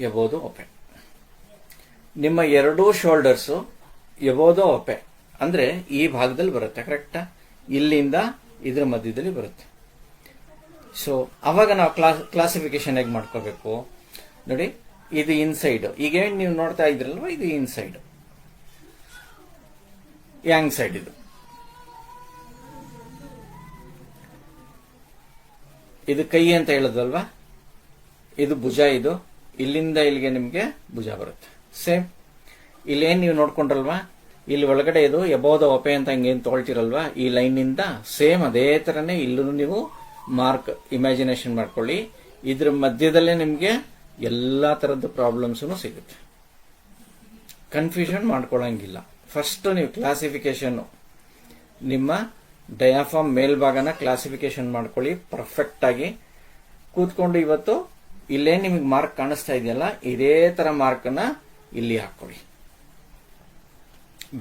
ಎಬೋದು ಒಪೆ. ನಿಮ್ಮ 2 ಶೋಲ್ಡರ್ಸು ಎಬೋದು ಒಪೆ ಅಂದ್ರೆ ಈ ಭಾಗದಲ್ಲಿ ಬರುತ್ತೆ, ಕರೆಕ್ಟಾ? ಇಲ್ಲಿಂದ ಇದ್ರ ಮಧ್ಯದಲ್ಲಿ ಬರುತ್ತೆ. ಸೊ ಅವಾಗ ನಾವು ಕ್ಲಾಸಿಫಿಕೇಶನ್ ಹೇಗೆ ಮಾಡ್ಕೋಬೇಕು ನೋಡಿ. ಇದು ಇನ್ಸೈಡ್, ಈಗ ನೀವು ನೋಡ್ತಾ ಇದ್ರಲ್ವಾ, ಇದು ಇನ್ಸೈಡ್, ಯಾಂಗ್ ಸೈಡ್. ಇದು ಕೈ ಅಂತ ಹೇಳೋದಲ್ವಾ, ಇದು ಭುಜ. ಇದು ಇಲ್ಲಿಂದ ಇಲ್ಲಿಗೆ ನಿಮ್ಗೆ ಭುಜ ಬರುತ್ತೆ. ಸೇಮ್ ಇಲ್ಲೇನ್ ನೀವು ನೋಡ್ಕೊಂಡ್ರಲ್ವಾ, ಇಲ್ಲಿ ಒಳಗಡೆ ಇದು ಎಬೋದ ಒಪೆ ಅಂತ ಹಿಂಗೇನ್ ತಗೊಳ್ತಿರಲ್ವಾ, ಈ ಲೈನ್ ನಿಂದ ಸೇಮ್ ಅದೇ ತರನೇ ಇಲ್ಲೂ ನೀವು ಮಾರ್ಕ್ ಇಮ್ಯಾಜಿನೇಷನ್ ಮಾಡ್ಕೊಳ್ಳಿ. ಇದ್ರ ಮಧ್ಯದಲ್ಲೇ ನಿಮ್ಗೆ ಎಲ್ಲಾ ತರದ ಪ್ರಾಬ್ಲಮ್ಸ್ ಸಿಗುತ್ತೆ. ಕನ್ಫ್ಯೂಷನ್ ಮಾಡ್ಕೊಳ್ಳಂಗಿಲ್ಲ. ಫಸ್ಟ್ ನೀವು ಕ್ಲಾಸಿಫಿಕೇಶನ್, ನಿಮ್ಮ ಡಯಾಫಾರ್ಮ್ ಮೇಲ್ಭಾಗನ ಕ್ಲಾಸಿಫಿಕೇಶನ್ ಮಾಡ್ಕೊಳ್ಳಿ ಪರ್ಫೆಕ್ಟ್ ಆಗಿ ಕೂತ್ಕೊಂಡು. ಇವತ್ತು ಇಲ್ಲೇ ನಿಮಗೆ ಮಾರ್ಕ್ ಕಾಣಿಸ್ತಾ ಇದೆಯಲ್ಲ, ಇದೇ ತರ ಮಾರ್ಕ್ ಅನ್ನ ಇಲ್ಲಿ ಹಾಕೊಳ್ಳಿ.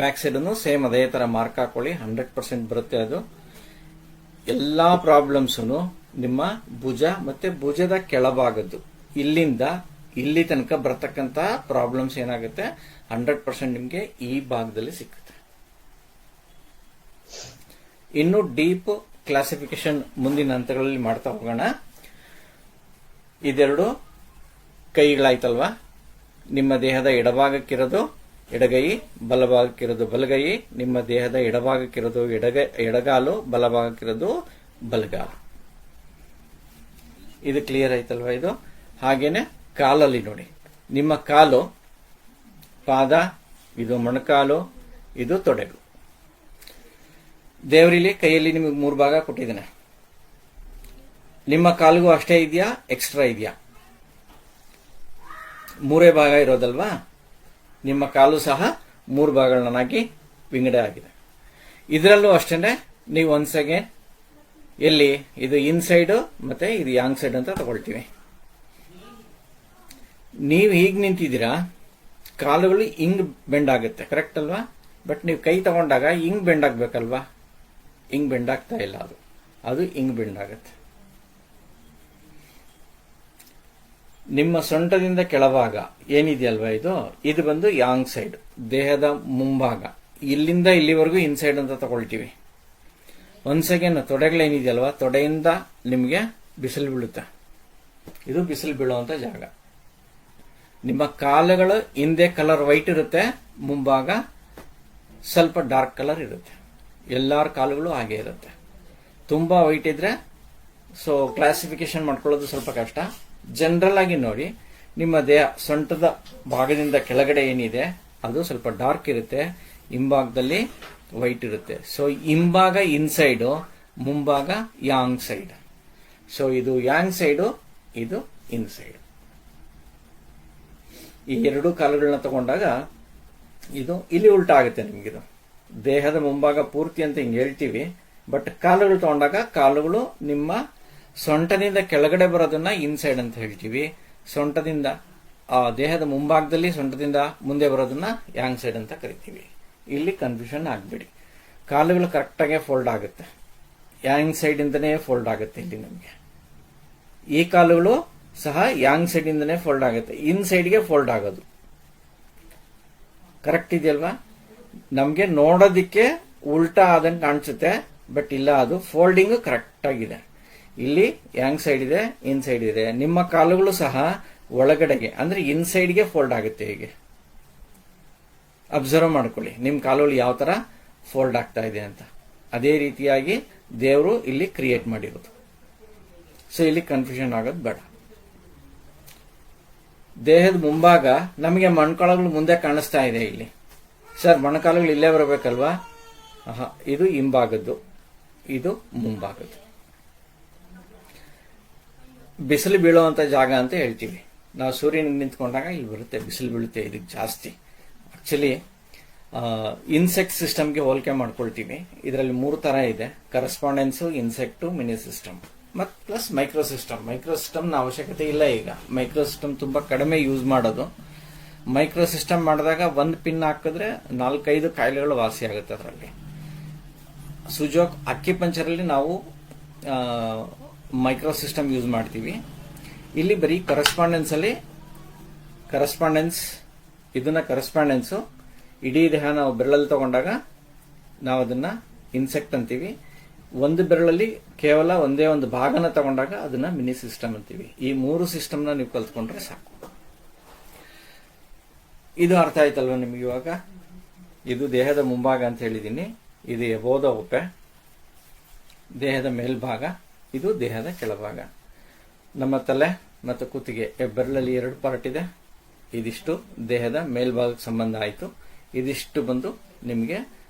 ಬ್ಯಾಕ್ ಸೈಡ್ ಅನ್ನು ಸೇಮ್ ಅದೇ ತರ ಮಾರ್ಕ್ ಹಾಕೊಳ್ಳಿ. 100% ಬರುತ್ತೆ ಅದು. ಎಲ್ಲಾ ಪ್ರಾಬ್ಲಮ್ಸ್ ನಿಮ್ಮ ಭುಜ ಮತ್ತೆ ಭುಜದ ಕೆಳಭಾಗದ್ದು ಇಲ್ಲಿಂದ ಇಲ್ಲಿ ತನಕ ಬರತಕ್ಕಂತ ಪ್ರಾಬ್ಲಮ್ಸ್ ಏನಾಗುತ್ತೆ 100% ನಿಮ್ಗೆ ಈ ಭಾಗದಲ್ಲಿ ಸಿಗುತ್ತೆ. ಇನ್ನು ಡೀಪ್ ಕ್ಲಾಸಿಫಿಕೇಶನ್ ಮುಂದಿನ ಹಂತಗಳಲ್ಲಿ ಮಾಡ್ತಾ ಹೋಗೋಣ. ಇದೆರಡು ಕೈಗಳಾಯ್ತಲ್ವಾ, ನಿಮ್ಮ ದೇಹದ ಎಡಭಾಗಕ್ಕಿರೋದು ಎಡಗೈ, ಬಲಭಾಗಕ್ಕಿರೋದು ಬಲಗೈ, ನಿಮ್ಮ ದೇಹದ ಎಡಭಾಗಕ್ಕಿರೋದು ಎಡಗಾಲು, ಬಲಭಾಗಕ್ಕಿರೋದು ಬಲಗಾಲು. ಇದು ಕ್ಲಿಯರ್ ಆಯ್ತಲ್ವಾ ಇದು. ಹಾಗೇನೆ ಕಾಲಲ್ಲಿ ನೋಡಿ, ನಿಮ್ಮ ಕಾಲು, ಪಾದ, ಇದು ಮೊಣಕಾಲು, ಇದು ತೊಡೆಗಳು. ದೇವರಿಲಿ ಕೈಯಲ್ಲಿ ನಿಮಗೆ 3 ಭಾಗ ಕೊಟ್ಟಿದ್ದೇನೆ. ನಿಮ್ಮ ಕಾಲಿಗೂ ಅಷ್ಟೇ ಇದೆಯಾ, ಎಕ್ಸ್ಟ್ರಾ ಇದೆಯಾ? 3 ಭಾಗ ಇರೋದಲ್ವಾ. ನಿಮ್ಮ ಕಾಲು ಸಹ 3 ಭಾಗಗಳನ್ನಾಗಿ ವಿಂಗಡೆ ಆಗಿದೆ. ಇದರಲ್ಲೂ ಅಷ್ಟೇ ನೀವು ಒನ್ಸ್ ಅಗೇನ್ ಎಲ್ಲಿ ಇದು ಇನ್ಸೈಡ್ ಮತ್ತೆ ಇದು ಯಾಂಗ್ ಸೈಡ್ ಅಂತ ತಗೊಳ್ತೀವಿ. ನೀವು ಹೀಗೆ ನಿಂತಿದ್ದೀರಾ, ಕಾಲುಗಳು ಹಿಂಗ್ ಬೆಂಡ್ ಆಗುತ್ತೆ, ಕರೆಕ್ಟ್ ಅಲ್ವಾ? ಬಟ್ ನೀವು ಕೈ ತಗೊಂಡಾಗ ಹಿಂಗ್ ಬೆಂಡ್ ಆಗ್ಬೇಕಲ್ವಾ? ಹಿಂಗ್ ಬೆಂಡ್ ಆಗ್ತಾ ಇಲ್ಲ, ಅದು ಹಿಂಗ್ ಬೆಂಡ್ ಆಗುತ್ತೆ. ನಿಮ್ಮ ಸೊಂಟದಿಂದ ಕೆಳಭಾಗ ಏನಿದೆಯಲ್ವಾ, ಇದು ಬಂದು ಯಾಂಗ್ ಸೈಡ್, ದೇಹದ ಮುಂಭಾಗ. ಇಲ್ಲಿಂದ ಇಲ್ಲಿವರೆಗೂ ಇನ್ಸೈಡ್ ಅಂತ ತಗೊಳ್ತೀವಿ. ಒನ್ಸ್ ಅಗೇನ್ ತೊಡೆಗಳೇನಿದೆಯಲ್ವಾ, ತೊಡೆಯಿಂದ ನಿಮಗೆ ಬಿಸಿಲು ಬೀಳುತ್ತೆ, ಇದು ಬಿಸಿಲು ಬೀಳುವಂತ ಜಾಗ. ನಿಮ್ಮ ಕಾಲುಗಳು ಹಿಂದೆ ಕಲರ್ ವೈಟ್ ಇರುತ್ತೆ, ಮುಂಭಾಗ ಸ್ವಲ್ಪ ಡಾರ್ಕ್ ಕಲರ್ ಇರುತ್ತೆ. ಎಲ್ಲಾರ ಕಾಲುಗಳು ಹಾಗೆ ಇರುತ್ತೆ. ತುಂಬಾ ವೈಟ್ ಇದ್ರೆ ಸೊ ಕ್ಲಾಸಿಫಿಕೇಶನ್ ಮಾಡ್ಕೊಳ್ಳೋದು ಸ್ವಲ್ಪ ಕಷ್ಟ. ಜನರಲ್ ಆಗಿ ನೋಡಿ, ನಿಮ್ಮ ದೇಹ ಸೊಂಟದ ಭಾಗದಿಂದ ಕೆಳಗಡೆ ಏನಿದೆ ಅದು ಸ್ವಲ್ಪ ಡಾರ್ಕ್ ಇರುತ್ತೆ, ಹಿಂಭಾಗದಲ್ಲಿ ವೈಟ್ ಇರುತ್ತೆ. ಸೊ ಹಿಂಭಾಗ ಇನ್ಸೈಡು, ಮುಂಭಾಗ ಯಾಂಗ್ ಸೈಡ್. ಸೊ ಇದು ಯಾಂಗ್ ಸೈಡು, ಇದು ಇನ್ಸೈಡ್. ಈ 2 ಕಾಲುಗಳನ್ನ ತಗೊಂಡಾಗ ಇದು ಇಲ್ಲಿ ಉಲ್ಟಾ ಆಗುತ್ತೆ ನಿಮ್ಗಿದು. ದೇಹದ ಮುಂಭಾಗ ಪೂರ್ತಿ ಅಂತ ಹಿಂಗೆ ಹೇಳ್ತೀವಿ, ಬಟ್ ಕಾಲುಗಳು ತಗೊಂಡಾಗ ಕಾಲುಗಳು ನಿಮ್ಮ ಸೊಂಟದಿಂದ ಕೆಳಗಡೆ ಬರೋದನ್ನ ಇನ್ಸೈಡ್ ಅಂತ ಹೇಳ್ತೀವಿ. ಸೊಂಟದಿಂದ ದೇಹದ ಮುಂಭಾಗದಲ್ಲಿ ಸೊಂಟದಿಂದ ಮುಂದೆ ಬರೋದನ್ನ ಯಾಂಗ್ ಸೈಡ್ ಅಂತ ಕರಿತೀವಿ. ಇಲ್ಲಿ ಕನ್ಫ್ಯೂಷನ್ ಆಗ್ಬೇಡಿ. ಕಾಲುಗಳು ಕರೆಕ್ಟ್ ಆಗಿ ಫೋಲ್ಡ್ ಆಗುತ್ತೆ, ಯಾಂಗ್ ಸೈಡ್ ಇಂದನೇ ಫೋಲ್ಡ್ ಆಗುತ್ತೆ ಇಲ್ಲಿ ನಮಗೆ. ಈ ಕಾಲುಗಳು ಸಹ ಯಾಂಗ್ ಸೈಡ್ ಇಂದನೇ ಫೋಲ್ಡ್ ಆಗುತ್ತೆ, ಇನ್ ಸೈಡ್ಗೆ ಫೋಲ್ಡ್ ಆಗೋದು. ಕರೆಕ್ಟ್ ಇದೆಯಲ್ವಾ? ನಮ್ಗೆ ನೋಡೋದಿಕ್ಕೆ ಉಲ್ಟಾ ಆದಂಗೆ ಕಾಣಿಸುತ್ತೆ, ಬಟ್ ಇಲ್ಲ, ಅದು ಫೋಲ್ಡಿಂಗ್ ಕರೆಕ್ಟ್ ಆಗಿದೆ. ಇಲ್ಲಿ ಯಾಂಗ್ ಸೈಡ್ ಇದೆ, ಇನ್ ಸೈಡ್ ಇದೆ. ನಿಮ್ಮ ಕಾಲುಗಳು ಸಹ ಒಳಗಡೆಗೆ ಅಂದ್ರೆ ಇನ್ ಸೈಡ್ಗೆ ಫೋಲ್ಡ್ ಆಗುತ್ತೆ. ಹೀಗೆ ಅಬ್ಸರ್ವ್ ಮಾಡ್ಕೊಳ್ಳಿ ನಿಮ್ ಕಾಲುಗಳು ಯಾವ ತರ ಫೋಲ್ಡ್ ಆಗ್ತಾ ಇದೆ ಅಂತ. ಅದೇ ರೀತಿಯಾಗಿ ದೇವರು ಇಲ್ಲಿ ಕ್ರಿಯೇಟ್ ಮಾಡಿರೋದು. ಸೊ ಇಲ್ಲಿ ಕನ್ಫ್ಯೂಷನ್ ಆಗೋದು ಬೇಡ. ದೇಹದ ಮುಂಭಾಗ ನಮಗೆ ಮೊಣಕಾಲುಗಳು ಮುಂದೆ ಕಾಣಿಸ್ತಾ ಇದೆ. ಇಲ್ಲಿ ಸರ್ ಮೊಣಕಾಲುಗಳು ಇಲ್ಲೇ ಬರಬೇಕಲ್ವಾ? ಇದು ಹಿಂಭಾಗದ್ದು, ಇದು ಮುಂಭಾಗದ್ದು. ಬಿಸಿಲು ಬೀಳುವಂತ ಜಾಗ ಅಂತ ಹೇಳ್ತೀವಿ ನಾವು. ಸೂರ್ಯನ ನಿಂತ್ಕೊಂಡಾಗ ಇಲ್ಲಿ ಬರುತ್ತೆ, ಬಿಸಿಲು ಬೀಳುತ್ತೆ ಇದಕ್ಕೆ ಜಾಸ್ತಿ. ಆಕ್ಚುಲಿ ಇನ್ಸೆಕ್ಟ್ ಸಿಸ್ಟಮ್ಗೆ ಹೋಲಿಕೆ ಮಾಡ್ಕೊಳ್ತೀವಿ. ಇದರಲ್ಲಿ 3 ತರ ಇದೆ: ಕರೆಸ್ಪಾಂಡೆನ್ಸ್, ಇನ್ಸೆಕ್ಟ್, ಮಿನಿ ಸಿಸ್ಟಮ್ ಮತ್ತು ಪ್ಲಸ್ ಮೈಕ್ರೋ ಸಿಸ್ಟಮ್. ಮೈಕ್ರೋ ಸಿಸ್ಟಮ್ನ ಅವಶ್ಯಕತೆ ಇಲ್ಲ ಈಗ. ಮೈಕ್ರೋ ಸಿಸ್ಟಮ್ ತುಂಬಾ ಕಡಿಮೆ ಯೂಸ್ ಮಾಡೋದು. ಮೈಕ್ರೋ ಸಿಸ್ಟಮ್ ಮಾಡಿದಾಗ 1 ಪಿನ್ ಹಾಕಿದ್ರೆ 4-5 ಕಾಯಿಲೆಗಳು ವಾಸಿ ಆಗುತ್ತೆ ಅದರಲ್ಲಿ. ಸುಜೋಕ್ ಅಕ್ಯುಪಂಕ್ಚರಲ್ಲಿ ನಾವು ಮೈಕ್ರೋ ಸಿಸ್ಟಮ್ ಯೂಸ್ ಮಾಡ್ತೀವಿ. ಇಲ್ಲಿ ಬರೀ ಕರೆಸ್ಪಾಂಡೆನ್ಸ್ ಇದನ್ನ ಕರೆಸ್ಪಾಂಡೆನ್ಸ್ ಇಡೀ ದೇಹ ನಾವು ಬೆರಳಲ್ಲಿ ತಗೊಂಡಾಗ ನಾವು ಅದನ್ನ ಇನ್ಸೆಕ್ಟ್ ಅಂತೀವಿ. ಒಂದು ಬೆರಳಲ್ಲಿ ಕೇವಲ ಒಂದೇ ಒಂದು ಭಾಗನ ತಗೊಂಡಾಗ ಅದನ್ನ ಮಿನಿ ಸಿಸ್ಟಮ್ ಅಂತೀವಿ. ಈ 3 ಸಿಸ್ಟಮ್ನ ನೀವು ಕಲ್ತ್ಕೊಂಡ್ರೆ ಸಾಕು. ಇದು ಅರ್ಥ ಆಯ್ತಲ್ವ ನಿಮ್ಗೆ ಇವಾಗ? ಇದು ದೇಹದ ಮುಂಭಾಗ ಅಂತ ಹೇಳಿದೀನಿ. ಇದು ಎಬೋದ ಒಪ್ಪೆ, ದೇಹದ ಮೇಲ್ಭಾಗ. ಇದು ದೇಹದ ಕೆಳಭಾಗ. ನಮ್ಮ ತಲೆ ಮತ್ತು ಕುತ್ತಿಗೆ ಬೆರಳಲ್ಲಿ 2 ಪಾರ್ಟ್ ಇದೆ. ಇದಿಷ್ಟು ದೇಹದ ಮೇಲ್ಭಾಗಕ್ಕೆ ಸಂಬಂಧ ಆಯಿತು. ಇದಿಷ್ಟು ಬಂದು ನಿಮಗೆ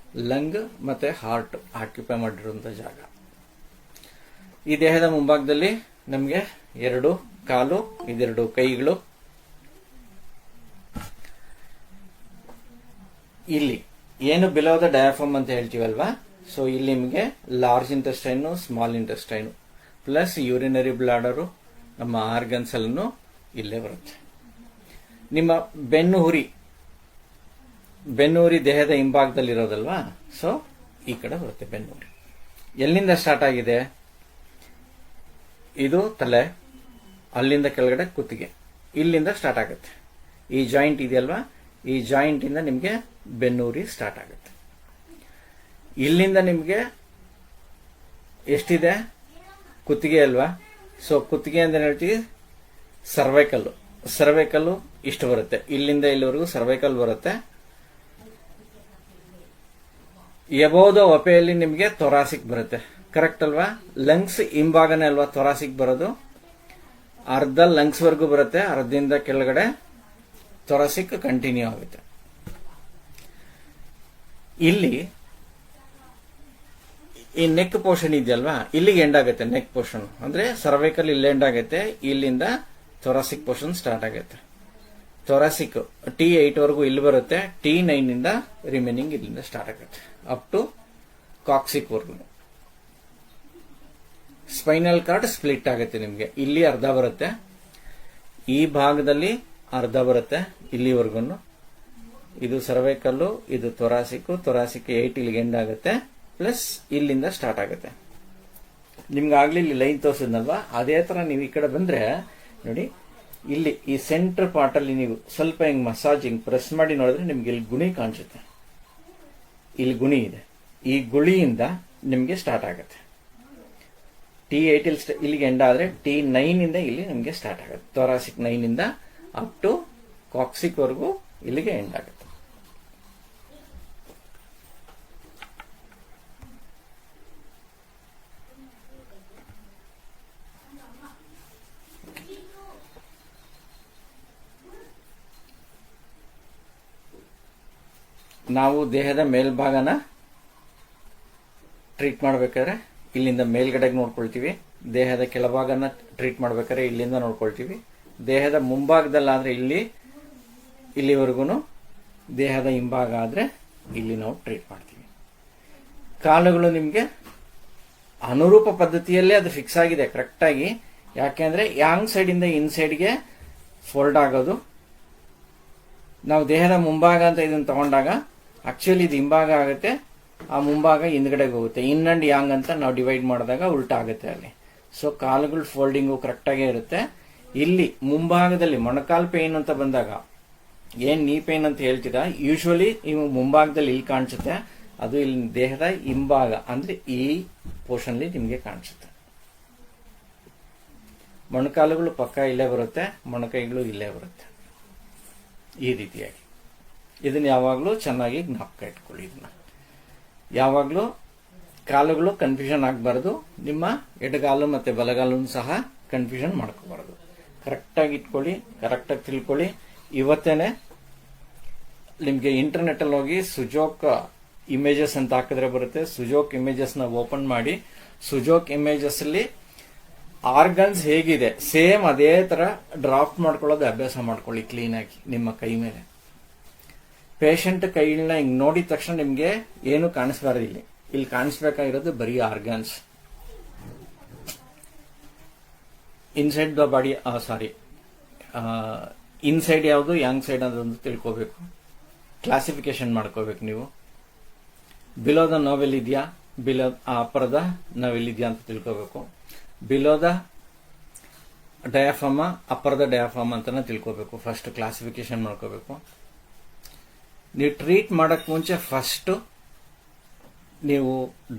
ಲಂಗ್ ಮತ್ತೆ ಹಾರ್ಟ್ ಆಕ್ಯುಪೈ ಮಾಡಿರುವಂತ ಜಾಗ. ಈ ದೇಹದ ಮುಂಭಾಗದಲ್ಲಿ ನಮಗೆ 2 ಕಾಲು, 2 ಕೈಗಳು. ಇಲ್ಲಿ ಏನು ಬಿಲೋ ದ ಡಯಾಫ್ರಮ್ ಅಂತ ಹೇಳ್ತೀವಲ್ವಾ? ಸೊ ಇಲ್ಲಿ ನಿಮಗೆ large intestine, small intestine plus urinary bladder, ನಮ್ಮ ಆರ್ಗನ್ಸ್ ಎಲ್ಲೂ ಇಲ್ಲೇ ಬರುತ್ತೆ. ನಿಮ್ಮ ಬೆನ್ನುಹುರಿ ದೇಹದ ಹಿಂಭಾಗದಲ್ಲಿರೋದಲ್ವಾ? ಸೊ ಈ ಕಡೆ ಬರುತ್ತೆ ಬೆನ್ನುಹುರಿ. ಎಲ್ಲಿಂದ ಸ್ಟಾರ್ಟ್ ಆಗಿದೆ? ಇದು ತಲೆ, ಅಲ್ಲಿಂದ ಕೆಳಗಡೆ ಕುತ್ತಿಗೆ, ಇಲ್ಲಿಂದ ಸ್ಟಾರ್ಟ್ ಆಗುತ್ತೆ. ಈ ಜಾಯಿಂಟ್ ಇದೆಯಲ್ವಾ? ಈ ಜಾಯಿಂಟ್ ಇಂದ ನಿಮಗೆ ಬೆನ್ನುಹುರಿ ಸ್ಟಾರ್ಟ್ ಆಗುತ್ತೆ. ಇಲ್ಲಿಂದ ನಿಮಗೆ ಎಷ್ಟಿದೆ? ಕುತ್ತಿಗೆ ಅಲ್ವಾ? ಸೊ ಕುತ್ತಿಗೆ ಅಂತ ಹೇಳ್ತೀವಿ ಸರ್ವೈಕಲ್ಲು ಇಷ್ಟು ಬರುತ್ತೆ. ಇಲ್ಲಿಂದ ಇಲ್ಲಿವರೆಗೂ ಸರ್ವೈಕಲ್ ಬರುತ್ತೆ. ಎಬೋದ ಒಪೆಯಲ್ಲಿ ನಿಮಗೆ ಥೊರಾಸಿಕ್ ಬರುತ್ತೆ. ಕರೆಕ್ಟ್ ಅಲ್ವಾ? ಲಂಗ್ಸ್ ಹಿಂಭಾಗನೇ ಅಲ್ವಾ ಥೊರಾಸಿಕ್ ಬರೋದು? ಅರ್ಧ ಲಂಗ್ಸ್ ವರ್ಗೂ ಬರುತ್ತೆ, ಅರ್ಧದಿಂದ ಕೆಳಗಡೆ ಥೊರಾಸಿಕ್ ಕಂಟಿನ್ಯೂ ಆಗುತ್ತೆ. ಇಲ್ಲಿ ಈ ನೆಕ್ ಪೋರ್ಷನ್ ಇದೆಯಲ್ವಾ? ಇಲ್ಲಿಗೆ ಎಂಡ್ ಆಗುತ್ತೆ. ನೆಕ್ ಪೋರ್ಷನ್ ಅಂದ್ರೆ ಸರ್ವೈಕಲ್ ಇಲ್ಲಿ ಎಂಡ್ ಆಗುತ್ತೆ, ಇಲ್ಲಿಂದ ಥೊರಾಸಿಕ್ ಪೋರ್ಷನ್ ಸ್ಟಾರ್ಟ್ ಆಗುತ್ತೆ. ಥೊರಾಸಿಕ್ T8 ವರೆಗೂ ಇಲ್ಲಿ ಬರುತ್ತೆ, T9 ಇಂದ ರಿಮೈನಿಂಗ್ ಇಲ್ಲಿಂದ ಸ್ಟಾರ್ಟ್ ಆಗುತ್ತೆ ಅಪ್ ಟು ಕಾಕ್ಸಿಕ್ ವರ್ಗು. ಸ್ಪೈನಲ್ ಕಾರ್ಡ್ ಸ್ಪ್ಲಿಟ್ ಆಗುತ್ತೆ ನಿಮಗೆ. ಇಲ್ಲಿ ಅರ್ಧ ಬರುತ್ತೆ, ಈ ಭಾಗದಲ್ಲಿ ಅರ್ಧ ಬರುತ್ತೆ ಇಲ್ಲಿವರೆಗೂ. ಇದು ಸರ್ವೈಕಲ್ಲು, ಇದು ಥೊರಾಸಿಕ್ 8 ಇಲ್ಲಿಗೆ ಎಂಡ್ ಆಗುತ್ತೆ, ಪ್ಲಸ್ ಇಲ್ಲಿಂದ ಸ್ಟಾರ್ಟ್ ಆಗುತ್ತೆ. ನಿಮ್ಗೆ ಆಗ್ಲಿ ಇಲ್ಲಿ ಲೈನ್ ತೋರಿಸಿದ್ನಲ್ವಾ? ಅದೇ ತರ ನೀವು ಈ ಕಡೆ ಬಂದ್ರೆ ನೋಡಿ, ಇಲ್ಲಿ ಈ ಸೆಂಟರ್ ಪಾರ್ಟ್ ಅಲ್ಲಿ ನೀವು ಸ್ವಲ್ಪ ಹಿಂಗ್ ಮಸಾಜಿಂಗ್ ಪ್ರೆಸ್ ಮಾಡಿ ನೋಡಿದ್ರೆ ನಿಮ್ಗೆ ಇಲ್ಲಿ ಗುಣಿ ಕಾಣಿಸುತ್ತೆ. ಇಲ್ಲಿ ಗುಣಿ ಇದೆ. ಈ ಗುಳಿಯಿಂದ ನಿಮ್ಗೆ ಸ್ಟಾರ್ಟ್ ಆಗುತ್ತೆ. T8 ಇಲ್ಲಿಗೆ ಎಂಡ್ ಆದ್ರೆ T9 ಇಂದ ಇಲ್ಲಿ ನಿಮ್ಗೆ ಸ್ಟಾರ್ಟ್ ಆಗುತ್ತೆ. ಥೊರಾಸಿಕ್ 9 ಇಂದ ಅಪ್ ಟು ಕಾಕ್ಸಿಕ್ ವರೆಗೂ ಇಲ್ಲಿಗೆ ಎಂಡ್ ಆಗುತ್ತೆ. ನಾವು ದೇಹದ ಮೇಲ್ಭಾಗನ ಟ್ರೀಟ್ ಮಾಡ್ಬೇಕಾದ್ರೆ ಇಲ್ಲಿಂದ ಮೇಲ್ಗಡೆಗೆ ನೋಡ್ಕೊಳ್ತೀವಿ. ದೇಹದ ಕೆಳಭಾಗನ ಟ್ರೀಟ್ ಮಾಡ್ಬೇಕಾದ್ರೆ ಇಲ್ಲಿಂದ ನೋಡ್ಕೊಳ್ತೀವಿ. ದೇಹದ ಮುಂಭಾಗದಲ್ಲಾದ್ರೆ ಇಲ್ಲಿವರೆಗೂ, ದೇಹದ ಹಿಂಭಾಗ ಆದ್ರೆ ಇಲ್ಲಿ ನಾವು ಟ್ರೀಟ್ ಮಾಡ್ತೀವಿ. ಕಾಲುಗಳು ನಿಮಗೆ ಅನುರೂಪ ಪದ್ಧತಿಯಲ್ಲೇ ಅದು ಫಿಕ್ಸ್ ಆಗಿದೆ ಕರೆಕ್ಟ್ ಆಗಿ. ಯಾಕೆಂದ್ರೆ ಯಾಂಗ್ ಸೈಡ್ ಇಂದ ಇನ್ ಸೈಡ್ಗೆ ಫೋಲ್ಡ್ ಆಗೋದು. ನಾವು ದೇಹದ ಮುಂಭಾಗ ಅಂತ ಇದನ್ನ ತಗೊಂಡಾಗ ಆಕ್ಚುಲಿ ಇದು ಹಿಂಭಾಗ ಆಗುತ್ತೆ, ಆ ಮುಂಭಾಗ ಹಿಂದ್ಗಡೆಗೆ ಹೋಗುತ್ತೆ. ಇನ್ ಅಂಡ್ ಯಾಂಗ್ ಅಂತ ನಾವು ಡಿವೈಡ್ ಮಾಡಿದಾಗ ಉಲ್ಟಾ ಆಗುತ್ತೆ ಅಲ್ಲಿ. ಸೊ ಕಾಲುಗಳು ಫೋಲ್ಡಿಂಗು ಕರೆಕ್ಟಾಗೇ ಇರುತ್ತೆ. ಇಲ್ಲಿ ಮುಂಭಾಗದಲ್ಲಿ ಮೊಣಕಾಲು ಪೇನ್ ಅಂತ ಬಂದಾಗ ಏನ್ ನೀ ಪೇನ್ ಅಂತ ಹೇಳ್ತೀರಾ, ಯೂಶುವಲಿ ನೀವು ಮುಂಭಾಗದಲ್ಲಿ ಇಲ್ಲಿ ಕಾಣಿಸುತ್ತೆ, ಅದು ಇಲ್ಲಿ ದೇಹದ ಹಿಂಭಾಗ ಅಂದ್ರೆ ಈ ಪೋರ್ಷನ್ಲಿ ನಿಮಗೆ ಕಾಣಿಸುತ್ತೆ. ಮೊಣಕಾಲುಗಳು ಪಕ್ಕ ಇಲ್ಲೇ ಬರುತ್ತೆ, ಮೊಣಕೈಗಳು ಇಲ್ಲೇ ಬರುತ್ತೆ, ಈ ರೀತಿಯಾಗಿ. ಇದನ್ನ ಯಾವಾಗಲೂ ಚೆನ್ನಾಗಿ ಜ್ಞಾಪಕ ಇಟ್ಕೊಳ್ಳಿ. ಇದನ್ನ ಯಾವಾಗಲೂ ಕಾಲುಗಳು ಕನ್ಫ್ಯೂಷನ್ ಆಗಬಾರ್ದು, ನಿಮ್ಮ ಎಡಗಾಲು ಮತ್ತೆ ಬಲಗಾಲು ಸಹ ಕನ್ಫ್ಯೂಷನ್ ಮಾಡ್ಕೋಬಾರ್ದು. ಕರೆಕ್ಟಾಗಿ ಇಟ್ಕೊಳ್ಳಿ, ಕರೆಕ್ಟಾಗಿ ತಿಳ್ಕೊಳ್ಳಿ. ಇವತ್ತೇನೆ ನಿಮಗೆ ಇಂಟರ್ನೆಟ್ ಅಲ್ಲಿ ಹೋಗಿ ಸುಜೋಕ್ ಇಮೇಜಸ್ ಅಂತ ಹಾಕಿದ್ರೆ ಬರುತ್ತೆ. ಸುಜೋಕ್ ಇಮೇಜಸ್ ನ ಓಪನ್ ಮಾಡಿ, ಸುಜೋಕ್ ಇಮೇಜಸ್ ಅಲ್ಲಿ ಆರ್ಗನ್ಸ್ ಹೇಗಿದೆ ಸೇಮ್ ಅದೇ ತರ ಡ್ರಾಫ್ಟ್ ಮಾಡ್ಕೊಳ್ಳೋದು ಅಭ್ಯಾಸ ಮಾಡ್ಕೊಳ್ಳಿ ಕ್ಲೀನ್ ಆಗಿ ನಿಮ್ಮ ಕೈ ಮೇಲೆ. ಪೇಷಂಟ್ ಕೈಗಳನ್ನ ಹಿಂಗ್ ನೋಡಿದ ತಕ್ಷಣ ನಿಮ್ಗೆ ಏನು ಕಾಣಿಸ್ಬಾರ್ದು. ಇಲ್ಲಿ ಕಾಣಿಸ್ಬೇಕಾಗಿರೋದು ಬರೀ organs. Inside the body, sorry, inside ಯಾವುದು ಯಾಂಗ್ ಸೈಡ್ ಅದೊಂದು ತಿಳ್ಕೋಬೇಕು, ಕ್ಲಾಸಿಫಿಕೇಶನ್ ಮಾಡ್ಕೋಬೇಕು ನೀವು. ಬಿಲೋ ದ ನೋವೆಲ್ ಇದೆಯಾ, ಬಿಲೋ ಅಪ್ಪರದ ನೋವೆಲ್ ಇದೆಯಾ ಅಂತ ತಿಳ್ಕೋಬೇಕು. ಬಿಲೋ ದ ಡಯಾಫಾಮ, ಅಪ್ಪರದ ಡಯಾಫಾಮ ಅಂತಾನೆ ತಿಳ್ಕೋಬೇಕು. ಫಸ್ಟ್ ಕ್ಲಾಸಿಫಿಕೇಶನ್ ಮಾಡ್ಕೋಬೇಕು. ನೀವು ಟ್ರೀಟ್ ಮಾಡಕ್ ಮುಂಚೆ ಫಸ್ಟ್ ನೀವು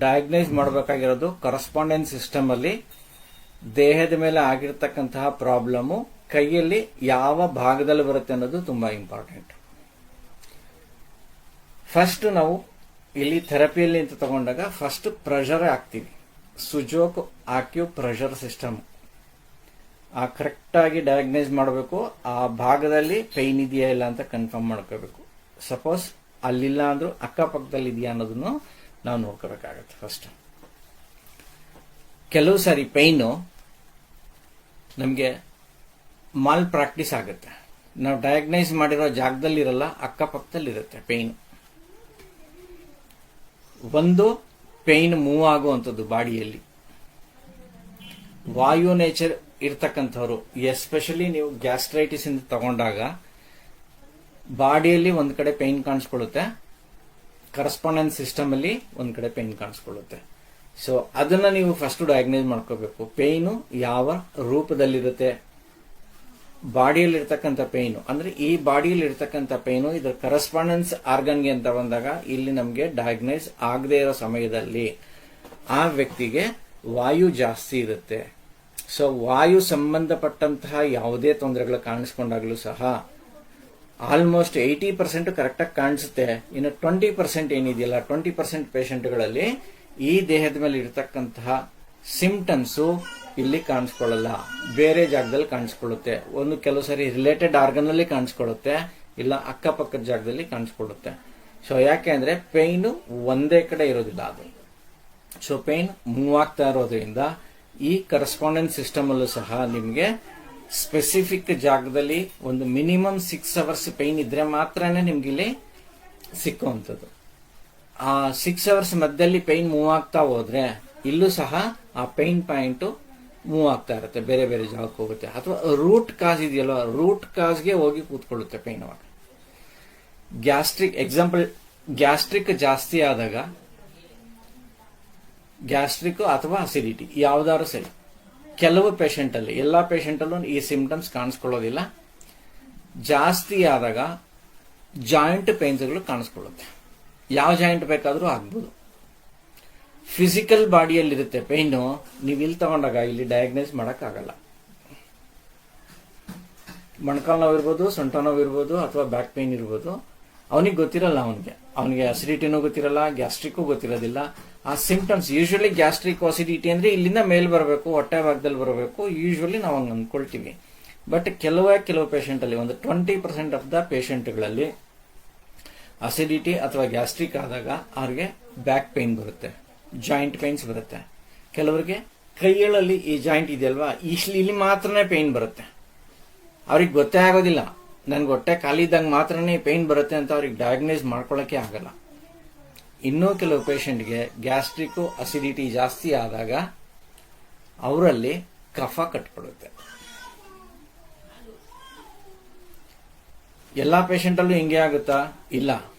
ಡಯಾಗ್ನೈಸ್ ಮಾಡಬೇಕಾಗಿರೋದು ಕರೆಸ್ಪಾಂಡೆನ್ಸ್ ಸಿಸ್ಟಮ್ ಅಲ್ಲಿ ದೇಹದ ಮೇಲೆ ಆಗಿರ್ತಕ್ಕಂತಹ ಪ್ರಾಬ್ಲಮ್ ಕೈಯಲ್ಲಿ ಯಾವ ಭಾಗದಲ್ಲಿ ಬರುತ್ತೆ ಅನ್ನೋದು ತುಂಬಾ ಇಂಪಾರ್ಟೆಂಟ್. ಫಸ್ಟ್ ನಾವು ಇಲ್ಲಿ ಥೆರಪಿಯಲ್ಲಿ ಅಂತ ತಗೊಂಡಾಗ ಫಸ್ಟ್ ಪ್ರೆಷರ್ ಹಾಕ್ತೀವಿ. ಸುಜೋಕ್ ಆಕ್ಯೂ ಪ್ರೆಷರ್ ಸಿಸ್ಟಮ್ ಆ ಕರೆಕ್ಟ್ ಆಗಿ ಡಯಾಗ್ನೈಸ್ ಮಾಡಬೇಕು. ಆ ಭಾಗದಲ್ಲಿ ಪೈನ್ ಇದೆಯಾ ಇಲ್ಲ ಅಂತ ಕನ್ಫರ್ಮ್ ಮಾಡ್ಕೋಬೇಕು. ಸಪೋಸ್ ಅಲ್ಲಿಲ್ಲ ಅಂದ್ರೂ ಅಕ್ಕಪಕ್ಕದಲ್ಲಿ ಇದೆಯಾ ಅನ್ನೋದನ್ನು ನಾವು ನೋಡ್ಕೋಬೇಕಾಗತ್ತೆ ಫಸ್ಟ್. ಕೆಲವು ಸಾರಿ ಪೈನು ನಮಗೆ ಮಾಲ್ ಪ್ರಾಕ್ಟೀಸ್ ಆಗುತ್ತೆ. ನಾವು ಡಯಾಗ್ನೈಸ್ ಮಾಡಿರೋ ಜಾಗದಲ್ಲಿ ಇರಲ್ಲ, ಅಕ್ಕಪಕ್ಕದಲ್ಲಿ ಇರುತ್ತೆ ಪೈನ್. ಒಂದು ಪೈನ್ ಮೂವ್ ಆಗುವಂಥದ್ದು ಬಾಡಿಯಲ್ಲಿ. ವಾಯು ನೇಚರ್ ಇರ್ತಕ್ಕಂಥವ್ರು, ಎಸ್ಪೆಷಲಿ ನೀವು ಗ್ಯಾಸ್ಟ್ರೈಟಿಸ್ ಇಂದ ತಗೊಂಡಾಗ ಬಾಡಿಯಲ್ಲಿ ಒಂದ್ ಕಡೆ ಪೈನ್ ಕಾಣಿಸ್ಕೊಳ್ಳುತ್ತೆ, ಕರೆಸ್ಪಾಂಡೆನ್ಸ್ ಸಿಸ್ಟಮ್ ಅಲ್ಲಿ ಒಂದ್ ಕಡೆ ಪೈನ್ ಕಾಣಿಸ್ಕೊಳ್ಳುತ್ತೆ. ಸೊ ಅದನ್ನ ನೀವು ಫಸ್ಟ್ ಡಯಾಗ್ನೈಸ್ ಮಾಡ್ಕೋಬೇಕು. ಪೈನು ಯಾವ ರೂಪದಲ್ಲಿರುತ್ತೆ, ಬಾಡಿಯಲ್ಲಿ ಇರ್ತಕ್ಕಂಥ ಪೈನು ಅಂದ್ರೆ ಈ ಬಾಡಿಯಲ್ಲಿ ಇರ್ತಕ್ಕಂಥ ಪೈನು ಇದರ ಕರೆಸ್ಪಾಂಡೆನ್ಸ್ ಆರ್ಗನ್ಗೆ ಅಂತ ಬಂದಾಗ ಇಲ್ಲಿ ನಮಗೆ ಡಯಾಗ್ನೈಸ್ ಆಗದೆ ಇರೋ ಸಮಯದಲ್ಲಿ ಆ ವ್ಯಕ್ತಿಗೆ ವಾಯು ಜಾಸ್ತಿ ಇರುತ್ತೆ. ಸೊ ವಾಯು ಸಂಬಂಧಪಟ್ಟಂತಹ ಯಾವುದೇ ತೊಂದರೆಗಳು ಕಾಣಿಸ್ಕೊಂಡಾಗ್ಲೂ ಸಹ ಆಲ್ಮೋಸ್ಟ್ 80% ಕರೆಕ್ಟಾಗಿ ಕಾಣಿಸುತ್ತೆ. ಇನ್ನು 20% ಏನಿದೆಯಲ್ಲ, 20% ಪೇಷಂಟ್ಗಳಲ್ಲಿ ಈ ದೇಹದ ಮೇಲೆ ಇರತಕ್ಕಂತಹ ಸಿಂಪ್ಟಮ್ಸು ಇಲ್ಲಿ ಕಾಣಿಸ್ಕೊಳ್ಳಲ್ಲ, ಬೇರೆ ಜಾಗದಲ್ಲಿ ಕಾಣಿಸ್ಕೊಳ್ಳುತ್ತೆ. ಒಂದು ಕೆಲವು ಸರಿ ರಿಲೇಟೆಡ್ ಆರ್ಗನ್ ಅಲ್ಲಿ ಕಾಣಿಸ್ಕೊಳ್ಳುತ್ತೆ, ಇಲ್ಲ ಅಕ್ಕಪಕ್ಕದ ಜಾಗದಲ್ಲಿ ಕಾಣಿಸ್ಕೊಳ್ಳುತ್ತೆ. ಸೊ ಯಾಕೆ ಅಂದ್ರೆ ಪೈನ್ ಒಂದೇ ಕಡೆ ಇರೋದಿಲ್ಲ ಅದು. ಸೊ ಪೈನ್ ಮೂವ್ ಆಗ್ತಾ ಇರೋದ್ರಿಂದ ಈ ಕರೆಸ್ಪಾಂಡೆನ್ಸ್ ಸಿಸ್ಟಮ್ ಅಲ್ಲೂ ಸಹ ನಿಮಗೆ ಸ್ಪೆಸಿಫಿಕ್ ಜಾಗದಲ್ಲಿ ಒಂದು ಮಿನಿಮಮ್ 6 ಅವರ್ಸ್ ಪೈನ್ ಇದ್ರೆ ಮಾತ್ರನೇ ನಿಮ್ಗೆ ಇಲ್ಲಿ ಸಿಕ್ಕುವಂಥದ್ದು. ಆ 6 ಅವರ್ಸ್ ಮಧ್ಯದಲ್ಲಿ ಪೈನ್ ಮೂವ್ ಆಗ್ತಾ ಹೋದ್ರೆ ಇಲ್ಲೂ ಸಹ ಆ ಪೈನ್ ಪಾಯಿಂಟ್ ಮೂವ್ ಆಗ್ತಾ ಇರುತ್ತೆ, ಬೇರೆ ಬೇರೆ ಜಾಗಕ್ಕೆ ಹೋಗುತ್ತೆ. ಅಥವಾ ರೂಟ್ ಕಾಸ್ ಇದೆಯಲ್ವ, ರೂಟ್ ಕಾಸ್ಗೆ ಹೋಗಿ ಕೂತ್ಕೊಳ್ಳುತ್ತೆ ಪೈನ್. ಅವಾಗ ಗ್ಯಾಸ್ಟ್ರಿಕ್ ಎಕ್ಸಾಂಪಲ್, ಗ್ಯಾಸ್ಟ್ರಿಕ್ ಜಾಸ್ತಿ ಆದಾಗ, ಗ್ಯಾಸ್ಟ್ರಿಕ್ ಅಥವಾ ಅಸಿಡಿಟಿ ಯಾವ್ದಾದ್ರು ಸರಿ, ಕೆಲವು ಪೇಷಂಟ್ ಅಲ್ಲಿ, ಎಲ್ಲಾ ಪೇಷಂಟ್ ಅಲ್ಲೂ ಈ ಸಿಂಪ್ಟಮ್ಸ್ ಕಾಣಿಸ್ಕೊಳ್ಳೋದಿಲ್ಲ. ಜಾಸ್ತಿ ಆದಾಗ ಜಾಯಿಂಟ್ ಪೇನ್ಸ್ಗಳು ಕಾಣಿಸ್ಕೊಳ್ಳುತ್ತೆ. ಯಾವ ಜಾಯಿಂಟ್ ಬೇಕಾದ್ರೂ ಆಗ್ಬೋದು. ಫಿಸಿಕಲ್ ಬಾಡಿಯಲ್ಲಿರುತ್ತೆ ಪೇನು, ನೀವು ಇಲ್ಲಿ ತಗೊಂಡಾಗ ಇಲ್ಲಿ ಡಯಾಗ್ನೈಸ್ ಮಾಡಕ್ಕಾಗಲ್ಲ. ಮೊಣಕಾಲು ನೋವು ಇರ್ಬೋದು, ಸೊಂಟ ನೋವು ಇರ್ಬೋದು, ಅಥವಾ ಬ್ಯಾಕ್ ಪೇನ್ ಇರ್ಬೋದು. ಅವನಿಗೆ ಗೊತ್ತಿರಲ್ಲ, ಅವನಿಗೆ ಅಸಿಡಿಟಿನೂ ಗೊತ್ತಿರಲ್ಲ, ಗ್ಯಾಸ್ಟ್ರಿಕ್ ಗೊತ್ತಿರೋದಿಲ್ಲ. ಆ ಸಿಂಪ್ಟಮ್ಸ್ ಯೂಶುವಲಿ ಗ್ಯಾಸ್ಟ್ರಿಕ್ ಅಸಿಡಿಟಿ ಅಂದ್ರೆ ಇಲ್ಲಿಂದ ಮೇಲ್ ಬರಬೇಕು, ಹೊಟ್ಟೆ ಭಾಗದಲ್ಲಿ ಬರಬೇಕು, ಯೂಶುವಲಿ ನಾವು ಹಂಗೆ ಅಂದ್ಕೊಳ್ತೀವಿ. ಬಟ್ ಕೆಲವು ಪೇಷಂಟ್ ಅಲ್ಲಿ, ಒಂದು 20% ಆಫ್ ದ ಪೇಷಂಟ್ಗಳಲ್ಲಿ ಅಸಿಡಿಟಿ ಅಥವಾ ಗ್ಯಾಸ್ಟ್ರಿಕ್ ಆದಾಗ ಅವ್ರಿಗೆ ಬ್ಯಾಕ್ ಪೈನ್ ಬರುತ್ತೆ, ಜಾಯಿಂಟ್ ಪೈನ್ಸ್ ಬರುತ್ತೆ. ಕೆಲವರಿಗೆ ಕೈಗಳಲ್ಲಿ ಈ ಜಾಯಿಂಟ್ ಇದೆಯಲ್ವಾ, ಇಲ್ಲಿ ಮಾತ್ರನೇ ಪೈನ್ ಬರುತ್ತೆ. ಅವ್ರಿಗೆ ಗೊತ್ತೇ ಆಗೋದಿಲ್ಲ, ನನ್ಗೆ ಹೊಟ್ಟೆ ಖಾಲಿ ಇದ್ದಂಗೆ ಮಾತ್ರನೇ ಪೈನ್ ಬರುತ್ತೆ ಅಂತ ಅವ್ರಿಗೆ ಡಯಾಗ್ನೈಸ್ ಮಾಡ್ಕೊಳ್ಳೋಕೆ ಆಗಲ್ಲ. ಇನ್ನೂ ಕೆಲವು ಪೇಷಂಟ್ಗೆ ಗ್ಯಾಸ್ಟ್ರಿಕ್ ಅಸಿಡಿಟಿ ಜಾಸ್ತಿ ಆದಾಗ ಅವರಲ್ಲಿ ಕಫ ಕಟ್ಬಿಡುತ್ತೆ. ಎಲ್ಲಾ ಪೇಷಂಟ್ ಅಲ್ಲೂ ಹಿಂಗೆ ಆಗುತ್ತಾ? ಇಲ್ಲ.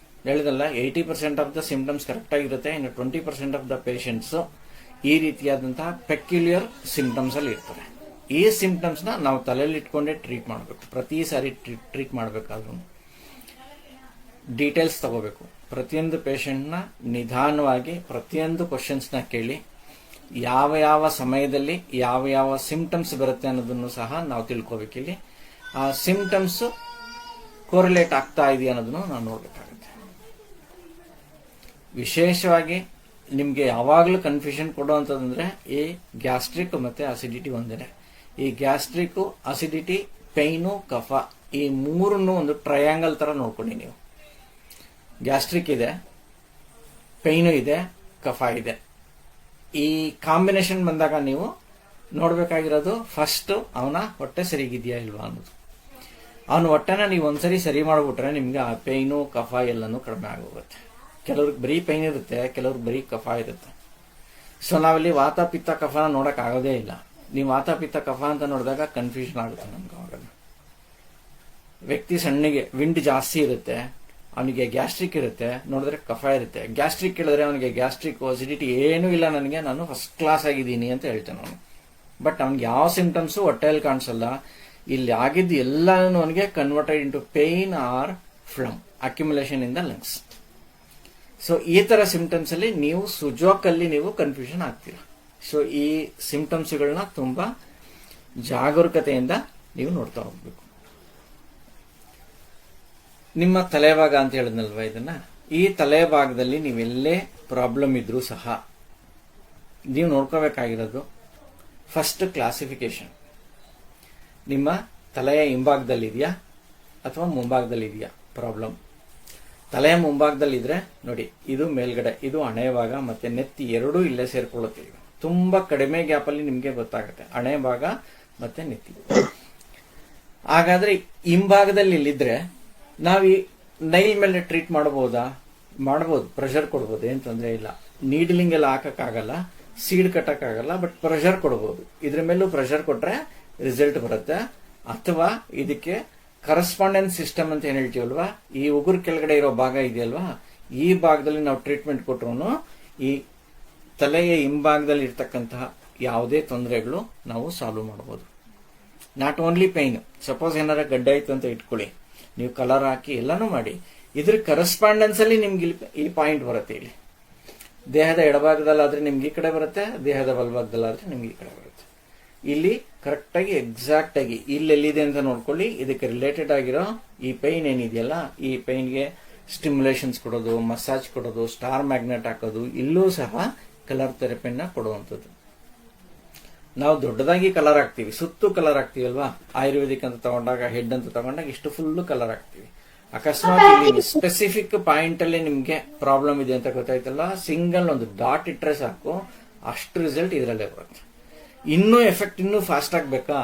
ಹೇಳಿದಲ್ಲ, 80% ಆಫ್ ದ ಸಿಂಪ್ಟಮ್ಸ್ ಕರೆಕ್ಟ್ ಆಗಿರುತ್ತೆ. ಇನ್ನು 20% ಆಫ್ ದ ಪೇಷಂಟ್ಸ್ ಈ ರೀತಿಯಾದಂತಹ ಪೆಕ್ಯುಲಿಯರ್ ಸಿಂಪ್ಟಮ್ಸ್ ಅಲ್ಲಿ ಇರ್ತವೆ. ಈ ಸಿಂಪ್ಟಮ್ಸ್ ನ ನಾವು ತಲೆಯಲ್ಲಿ ಇಟ್ಕೊಂಡೇ ಟ್ರೀಟ್ ಮಾಡಬೇಕು. ಪ್ರತಿ ಸಾರಿ ಟ್ರೀಟ್ ಮಾಡಬೇಕಾದ್ರೂ ಡೀಟೇಲ್ಸ್ ತಗೋಬೇಕು. ಪ್ರತಿಯೊಂದು ಪೇಷಂಟ್ನ ನಿಧಾನವಾಗಿ ಪ್ರತಿಯೊಂದು ಕ್ವಶನ್ಸ್ನ ಕೇಳಿ ಯಾವ ಯಾವ ಸಮಯದಲ್ಲಿ ಯಾವ ಯಾವ ಸಿಂಪ್ಟಮ್ಸ್ ಬರುತ್ತೆ ಅನ್ನೋದನ್ನು ಸಹ ನಾವು ತಿಳ್ಕೋಬೇಕು. ಇಲ್ಲಿ ಆ ಸಿಂಪ್ಟಮ್ಸ್ ಕೋರಿಲೇಟ್ ಆಗ್ತಾ ಇದೆಯಾ ಅನ್ನೋದನ್ನು ನಾವು ನೋಡ್ಬೇಕಾಗುತ್ತೆ. ವಿಶೇಷವಾಗಿ ನಿಮ್ಗೆ ಯಾವಾಗಲೂ ಕನ್ಫ್ಯೂಷನ್ ಕೊಡುವಂತಂದ್ರೆ ಈ ಗ್ಯಾಸ್ಟ್ರಿಕ್ ಮತ್ತೆ ಅಸಿಡಿಟಿ ಒಂದೇನೆ. ಈ ಗ್ಯಾಸ್ಟ್ರಿಕ್, ಅಸಿಡಿಟಿ, ಪೈನು, ಕಫ ಈ ಮೂರನ್ನು ಒಂದು ಟ್ರಯಾಂಗಲ್ ತರ ನೋಡ್ಕೊಳ್ಳಿ ನೀವು. ಗ್ಯಾಸ್ಟ್ರಿಕ್ ಇದೆ, ಪೈನು ಇದೆ, ಕಫ ಇದೆ. ಈ ಕಾಂಬಿನೇಷನ್ ಬಂದಾಗ ನೀವು ನೋಡ್ಬೇಕಾಗಿರೋದು ಫಸ್ಟ್ ಅವನ ಹೊಟ್ಟೆ ಸರಿಗಿದೆಯಾ ಇಲ್ವಾ ಅನ್ನೋದು. ಅವನ ಹೊಟ್ಟೆನ ನೀವು ಒಂದ್ಸರಿ ಸರಿ ಮಾಡ್ಬಿಟ್ರೆ ನಿಮ್ಗೆ ಆ ಪೈನು, ಕಫ ಎಲ್ಲನೂ ಕಡಿಮೆ ಆಗೋಗುತ್ತೆ. ಕೆಲವ್ರಿಗೆ ಬರೀ ಪೈನ್ ಇರುತ್ತೆ, ಕೆಲವ್ರಿಗೆ ಬರೀ ಕಫ ಇರುತ್ತೆ. ಸೊ ನಾವಿಲ್ಲಿ ವಾತ, ಪಿತ್ತ, ಕಫನ ನೋಡಕ್ ಆಗೋದೇ ಇಲ್ಲ. ನೀವು ವಾತ, ಪಿತ್ತ, ಕಫ ಅಂತ ನೋಡಿದಾಗ ಕನ್ಫ್ಯೂಷನ್ ಆಗುತ್ತೆ ನಮ್ಗೆ. ಅವಾಗ ವ್ಯಕ್ತಿ ಸಣ್ಣಗೆ ವಿಂಡ್ ಜಾಸ್ತಿ ಇರುತ್ತೆ, ಅವನಿಗೆ ಗ್ಯಾಸ್ಟ್ರಿಕ್ ಇರುತ್ತೆ, ನೋಡಿದ್ರೆ ಕಫ ಇರುತ್ತೆ. ಗ್ಯಾಸ್ಟ್ರಿಕ್ ಕೇಳಿದ್ರೆ ಅವನಿಗೆ ಗ್ಯಾಸ್ಟ್ರಿಕ್, ಅಸಿಡಿಟಿ ಏನೂ ಇಲ್ಲ, ನನಗೆ ನಾನು ಫಸ್ಟ್ ಕ್ಲಾಸ್ ಆಗಿದ್ದೀನಿ ಅಂತ ಹೇಳ್ತಾನೆ ಅವನು. ಬಟ್ ಅವ್ನಿಗೆ ಯಾವ ಸಿಂಪ್ಟಮ್ಸು ಹೊಟ್ಟೆಯಲ್ಲಿ ಕಾಣಿಸಲ್ಲ. ಇಲ್ಲಿ ಆಗಿದ್ದು ಎಲ್ಲಾನು ಅವನಿಗೆ converted into pain or phlegm accumulation in the lungs. So ಈ ತರ ಸಿಂಪ್ಟಮ್ಸ್ ಅಲ್ಲಿ ನೀವು ಸುಜೋಕಲ್ಲಿ ನೀವು ಕನ್ಫ್ಯೂಷನ್ ಆಗ್ತೀರಾ. ಸೊ ಈ ಸಿಂಪ್ಟಮ್ಸ್ಗಳನ್ನ ತುಂಬಾ ಜಾಗರೂಕತೆಯಿಂದ ನೀವು ನೋಡ್ತಾ ಹೋಗ್ಬೇಕು. ನಿಮ್ಮ ತಲೆಭಾಗ ಅಂತ ಹೇಳಿದ್ನಲ್ವಾ ಇದನ್ನ, ಈ ತಲೆಭಾಗದಲ್ಲಿ ನೀವೆಲ್ಲೇ ಪ್ರಾಬ್ಲಮ್ ಇದ್ರೂ ಸಹ ನೀವು ನೋಡ್ಕೋಬೇಕಾಗಿರೋದು ಫಸ್ಟ್ ಕ್ಲಾಸಿಫಿಕೇಶನ್. ನಿಮ್ಮ ತಲೆಯ ಹಿಂಭಾಗದಲ್ಲಿ ಇದೆಯಾ ಅಥವಾ ಮುಂಭಾಗದಲ್ಲಿ ಇದೆಯಾ ಪ್ರಾಬ್ಲಮ್? ತಲೆಯ ಮುಂಭಾಗದಲ್ಲಿದ್ರೆ ನೋಡಿ, ಇದು ಮೇಲ್ಗಡೆ, ಇದು ಹಣೆ ಭಾಗ ಮತ್ತೆ ನೆತ್ತಿ ಎರಡೂ ಇಲ್ಲೇ ಸೇರ್ಕೊಳ್ಳುತ್ತೆ. ತುಂಬಾ ಕಡಿಮೆ ಗ್ಯಾಪ್ ಅಲ್ಲಿ ನಿಮ್ಗೆ ಗೊತ್ತಾಗುತ್ತೆ ಹಣೆ ಭಾಗ ಮತ್ತೆ ನೆತ್ತಿ. ಹಾಗಾದ್ರೆ ಹಿಂಭಾಗದಲ್ಲಿ ಇಲ್ಲಿದ್ರೆ ನಾವು ಈ ನೈಲ್ ಮೇಲೆ ಟ್ರೀಟ್ ಮಾಡಬಹುದಾ? ಮಾಡಬಹುದು, ಪ್ರೆಷರ್ ಕೊಡ್ಬೋದು, ಏನ್ ತೊಂದರೆ ಇಲ್ಲ. ನೀಡ್ಲಿಂಗ್ ಎಲ್ಲ ಹಾಕಕ್ಕಾಗಲ್ಲ, ಸೀಡ್ ಕಟ್ಟಕ್ಕಾಗಲ್ಲ, ಬಟ್ ಪ್ರೆಷರ್ ಕೊಡಬಹುದು. ಇದ್ರ ಮೇಲೂ ಪ್ರೆಷರ್ ಕೊಟ್ರೆ ರಿಸಲ್ಟ್ ಬರುತ್ತೆ. ಅಥವಾ ಇದಕ್ಕೆ ಕರೆಸ್ಪಾಂಡೆನ್ಸ್ ಸಿಸ್ಟಮ್ ಅಂತ ಏನ್ ಹೇಳ್ತೀವಲ್ವಾ, ಈ ಉಗುರು ಕೆಳಗಡೆ ಇರೋ ಭಾಗ ಇದೆಯಲ್ವಾ, ಈ ಭಾಗದಲ್ಲಿ ನಾವು ಟ್ರೀಟ್ಮೆಂಟ್ ಕೊಟ್ರು ಈ ತಲೆಯ ಹಿಂಭಾಗದಲ್ಲಿ ಇರ್ತಕ್ಕಂತಹ ಯಾವುದೇ ತೊಂದರೆಗಳು ನಾವು ಸಾಲ್ವ್ ಮಾಡಬಹುದು. Not only pine. ಸಪೋಸ್ ಏನಾರ ಗಡ್ಡೆ ಆಯ್ತು ಅಂತ ಇಟ್ಕೊಳ್ಳಿ, ನೀವು ಕಲರ್ ಹಾಕಿ ಎಲ್ಲಾನು ಮಾಡಿ, ಇದ್ರ ಕರೆಸ್ಪಾಂಡೆನ್ಸ್ ಅಲ್ಲಿ ನಿಮ್ಗೆ ಈ ಪಾಯಿಂಟ್ ಬರುತ್ತೆ. ಇಲ್ಲಿ ದೇಹದ ಎಡಭಾಗದಲ್ಲಾದ್ರೆ ನಿಮ್ಗೆ ಈ ಕಡೆ ಬರುತ್ತೆ, ದೇಹದ ಬಲಭಾಗದಲ್ಲಾದ್ರೆ ನಿಮ್ಗೆ ಈ ಕಡೆ ಬರುತ್ತೆ. ಇಲ್ಲಿ ಕರೆಕ್ಟ್ ಆಗಿ ಎಕ್ಸಾಕ್ಟ್ ಆಗಿ ಇಲ್ಲೆಲ್ಲಿದೆ ಅಂತ ನೋಡ್ಕೊಳ್ಳಿ. ಇದಕ್ಕೆ ರಿಲೇಟೆಡ್ ಆಗಿರೋ ಈ ಪೈನ್ ಏನಿದೆಯಲ್ಲ, ಈ ಪೈನ್ಗೆ ಸ್ಟಿಮ್ಯುಲೇಷನ್ಸ್ ಕೊಡೋದು, ಮಸಾಜ್ ಕೊಡೋದು, ಸ್ಟಾರ್ ಮ್ಯಾಗ್ನೆಟ್ ಹಾಕೋದು, ಇಲ್ಲೂ ಸಹ ಕಲರ್ ಥೆರಪಿನ ಕೊಡುವಂಥದ್ದು. ನಾವು ದೊಡ್ಡದಾಗಿ ಕಲರ್ ಹಾಕ್ತಿವಿ, ಸುತ್ತು ಕಲರ್ ಹಾಕ್ತಿವಿ ಅಲ್ವಾ. ಆಯುರ್ವೇದಿಕ್ ಅಂತ ತಗೊಂಡಾಗ, ಹೆಡ್ ಅಂತ ತಗೊಂಡಾಗ ಇಷ್ಟು ಫುಲ್ ಕಲರ್ ಹಾಕ್ತಿವಿ. ಅಕಸ್ಮಾತ್ ಇಲ್ಲಿ ಸ್ಪೆಸಿಫಿಕ್ ಪಾಯಿಂಟ್ ಅಲ್ಲಿ ನಿಮ್ಗೆ ಪ್ರಾಬ್ಲಮ್ ಇದೆ ಅಂತ ಗೊತ್ತಾಯ್ತಲ್ಲ, ಸಿಂಗಲ್ ಒಂದು ಡಾಟ್ ಇಟ್ರೆ ಸಾಕು, ಅಷ್ಟು ರಿಸಲ್ಟ್ ಇದರಲ್ಲೇ ಬರುತ್ತೆ. ಇನ್ನೂ ಎಫೆಕ್ಟ್ ಇನ್ನೂ ಫಾಸ್ಟ್ ಆಗ್ಬೇಕಾ,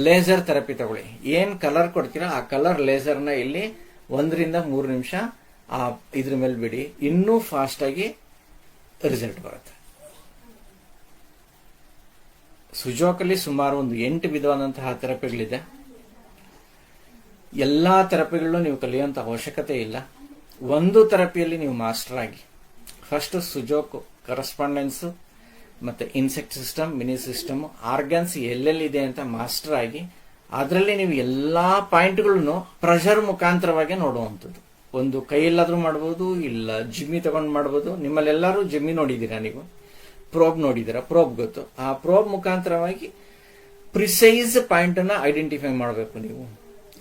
ಲೇಸರ್ ಥೆರಪಿ ತಗೊಳ್ಳಿ. ಏನ್ ಕಲರ್ ಕೊಡ್ತೀರಾ ಆ ಕಲರ್ ಲೇಸರ್ನ ಇಲ್ಲಿ 1 ರಿಂದ 3 ನಿಮಿಷ ಆ ಇದ್ರ ಮೇಲೆ ಬಿಡಿ, ಇನ್ನೂ ಫಾಸ್ಟ್ ಆಗಿ ರಿಸಲ್ಟ್ ಬರುತ್ತೆ. ಸುಜೋಕಲ್ಲಿ ಸುಮಾರು ಒಂದು 8 ವಿಧವಾದಂತಹ ಥೆರಪಿಗಳಿದೆ. ಎಲ್ಲಾ ಥೆರಪಿಗಳನ್ನು ನೀವು ಕಲಿಯುವಂತ ಅವಶ್ಯಕತೆ ಇಲ್ಲ. ಒಂದು ಥೆರಪಿಯಲ್ಲಿ ನೀವು ಮಾಸ್ಟರ್ ಆಗಿ ಫಸ್ಟ್ ಸುಜೋಕ್ ಕರೆಸ್ಪಾಂಡೆನ್ಸ್ ಮತ್ತೆ insect system, mini system, organs ಎಲ್ಲೆಲ್ಲಿದೆ ಅಂತ ಮಾಸ್ಟರ್ ಆಗಿ ಅದರಲ್ಲಿ ನೀವು ಎಲ್ಲಾ ಪಾಯಿಂಟ್ಗಳನ್ನು ಪ್ರೆಷರ್ ಮುಖಾಂತರವಾಗಿ ನೋಡುವಂಥದ್ದು. ಒಂದು ಕೈಯಲ್ಲಾದ್ರೂ ಮಾಡಬಹುದು, ಇಲ್ಲ ಜಿಮ್ಮಿ ತಗೊಂಡು ಮಾಡಬಹುದು. ನಿಮ್ಮಲ್ಲೆಲ್ಲರೂ ಜಿಮ್ಮಿ ನೋಡಿದ್ದೀರಾ, ನೀವು ಪ್ರೋಬ್ ನೋಡಿದ್ದೀರಾ, ಪ್ರೋಬ್ ಗೊತ್ತು. ಆ ಪ್ರೋಬ್ ಮುಖಾಂತರವಾಗಿ ಪ್ರಿಸೈಸ್ ಪಾಯಿಂಟ್ ಅನ್ನ ಐಡೆಂಟಿಫೈ ಮಾಡಬೇಕು. ನೀವು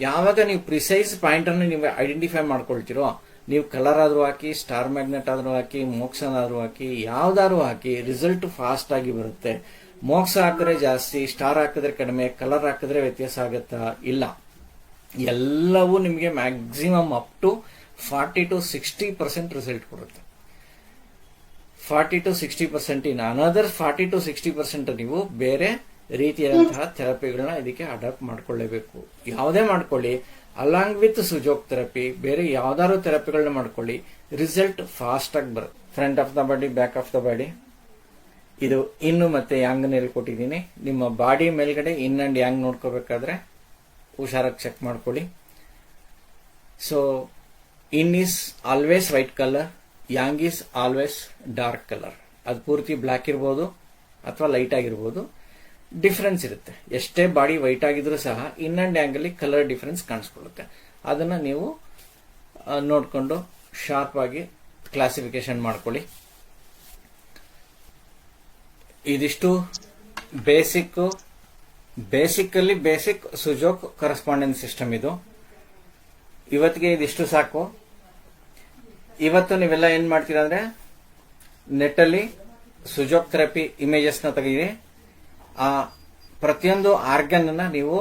ಯಾವಾಗ ನೀವು ಪ್ರಿಸೈಸ್ ಪಾಯಿಂಟ್ ಅನ್ನು ನೀವು ಐಡೆಂಟಿಫೈ ಮಾಡ್ಕೊಳ್ತೀರೋ, ನೀವು ಕಲರ್ ಆದ್ರೂ ಹಾಕಿ, ಸ್ಟಾರ್ ಮ್ಯಾಗ್ನೆಟ್ ಆದ್ರೂ ಹಾಕಿ, ಮೋಕ್ಸನ್ ಆದ್ರೂ ಹಾಕಿ, ಯಾವ್ದಾದ್ರು ಹಾಕಿ, ರಿಸಲ್ಟ್ ಫಾಸ್ಟ್ ಆಗಿ ಬರುತ್ತೆ. ಮೋಕ್ಸ ಹಾಕಿದ್ರೆ ಜಾಸ್ತಿ, ಸ್ಟಾರ್ ಹಾಕಿದ್ರೆ ಕಡಿಮೆ, ಕಲರ್ ಹಾಕಿದ್ರೆ ವ್ಯತ್ಯಾಸ ಆಗುತ್ತಾ? ಇಲ್ಲ. ಎಲ್ಲವೂ ನಿಮಗೆ maximum up to 40 to 60% result ಕೊಡುತ್ತೆ. 40 to 60%, ಇನ್ ಅನದರ್ 40 to 60% ನೀವು ಬೇರೆ ರೀತಿಯಾದಂತಹ ಥೆರಪಿಗಳನ್ನ ಇದಕ್ಕೆ ಅಡಾಪ್ಟ್ ಮಾಡ್ಕೊಳ್ಳೇಬೇಕು. ಯಾವುದೇ ಮಾಡ್ಕೊಳ್ಳಿ, ಅಲಾಂಗ್ ವಿತ್ ಸುಜೋಕ್ ಥೆರಪಿ, ಬೇರೆ ಯಾವ್ದಾದ್ರು ಥೆರಪಿಗಳನ್ನ ಮಾಡ್ಕೊಳ್ಳಿ, ರಿಸಲ್ಟ್ ಫಾಸ್ಟ್ ಆಗಿ ಬರುತ್ತೆ. Front of the body, back of the body, ಇದು ಇನ್ನು ಮತ್ತೆ ಯಾಂಗ್ ಕೊಟ್ಟಿದ್ದೀನಿ. ನಿಮ್ಮ ಬಾಡಿ ಮೇಲ್ಗಡೆ ಇನ್ ಅಂಡ್ ಯಾಂಗ್ ನೋಡ್ಕೋಬೇಕಾದ್ರೆ ಹುಷಾರಾಗಿ ಚೆಕ್ ಮಾಡ್ಕೊಳ್ಳಿ. So in is always white colour, yang is always dark color. ಅದು ಪೂರ್ತಿ ಬ್ಲ್ಯಾಕ್ ಇರ್ಬೋದು ಅಥವಾ ಲೈಟ್ ಆಗಿರ್ಬೋದು, ಡಿಫ್ರೆನ್ಸ್ ಇರುತ್ತೆ. ಎಷ್ಟೇ ಬಾಡಿ ವೈಟ್ ಆಗಿದ್ರೂ ಸಹ in and angle colour difference ಕಾಣಿಸ್ಕೊಳ್ಳುತ್ತೆ. ಅದನ್ನ ನೀವು ನೋಡಿಕೊಂಡು ಶಾರ್ಪ್ ಆಗಿ ಕ್ಲಾಸಿಫಿಕೇಶನ್ ಮಾಡ್ಕೊಳ್ಳಿ. ಇದಿಷ್ಟು basically basic Sujok correspondence system. ಇದು ಇವತ್ತಿಗೆ ಇದಿಷ್ಟು ಸಾಕು. ಇವತ್ತು ನೀವೆಲ್ಲ ಏನ್ ಮಾಡ್ತೀರಾ ಅಂದ್ರೆ ನೆಟ್ ಅಲ್ಲಿ ಸುಜೋಕ್ ಥೆರಪಿ ಇಮೇಜಸ್ ನ ತೆಗೀರಿ. ಆ ಪ್ರತಿಯೊಂದು ಆರ್ಗನ್ ಅನ್ನ ನೀವು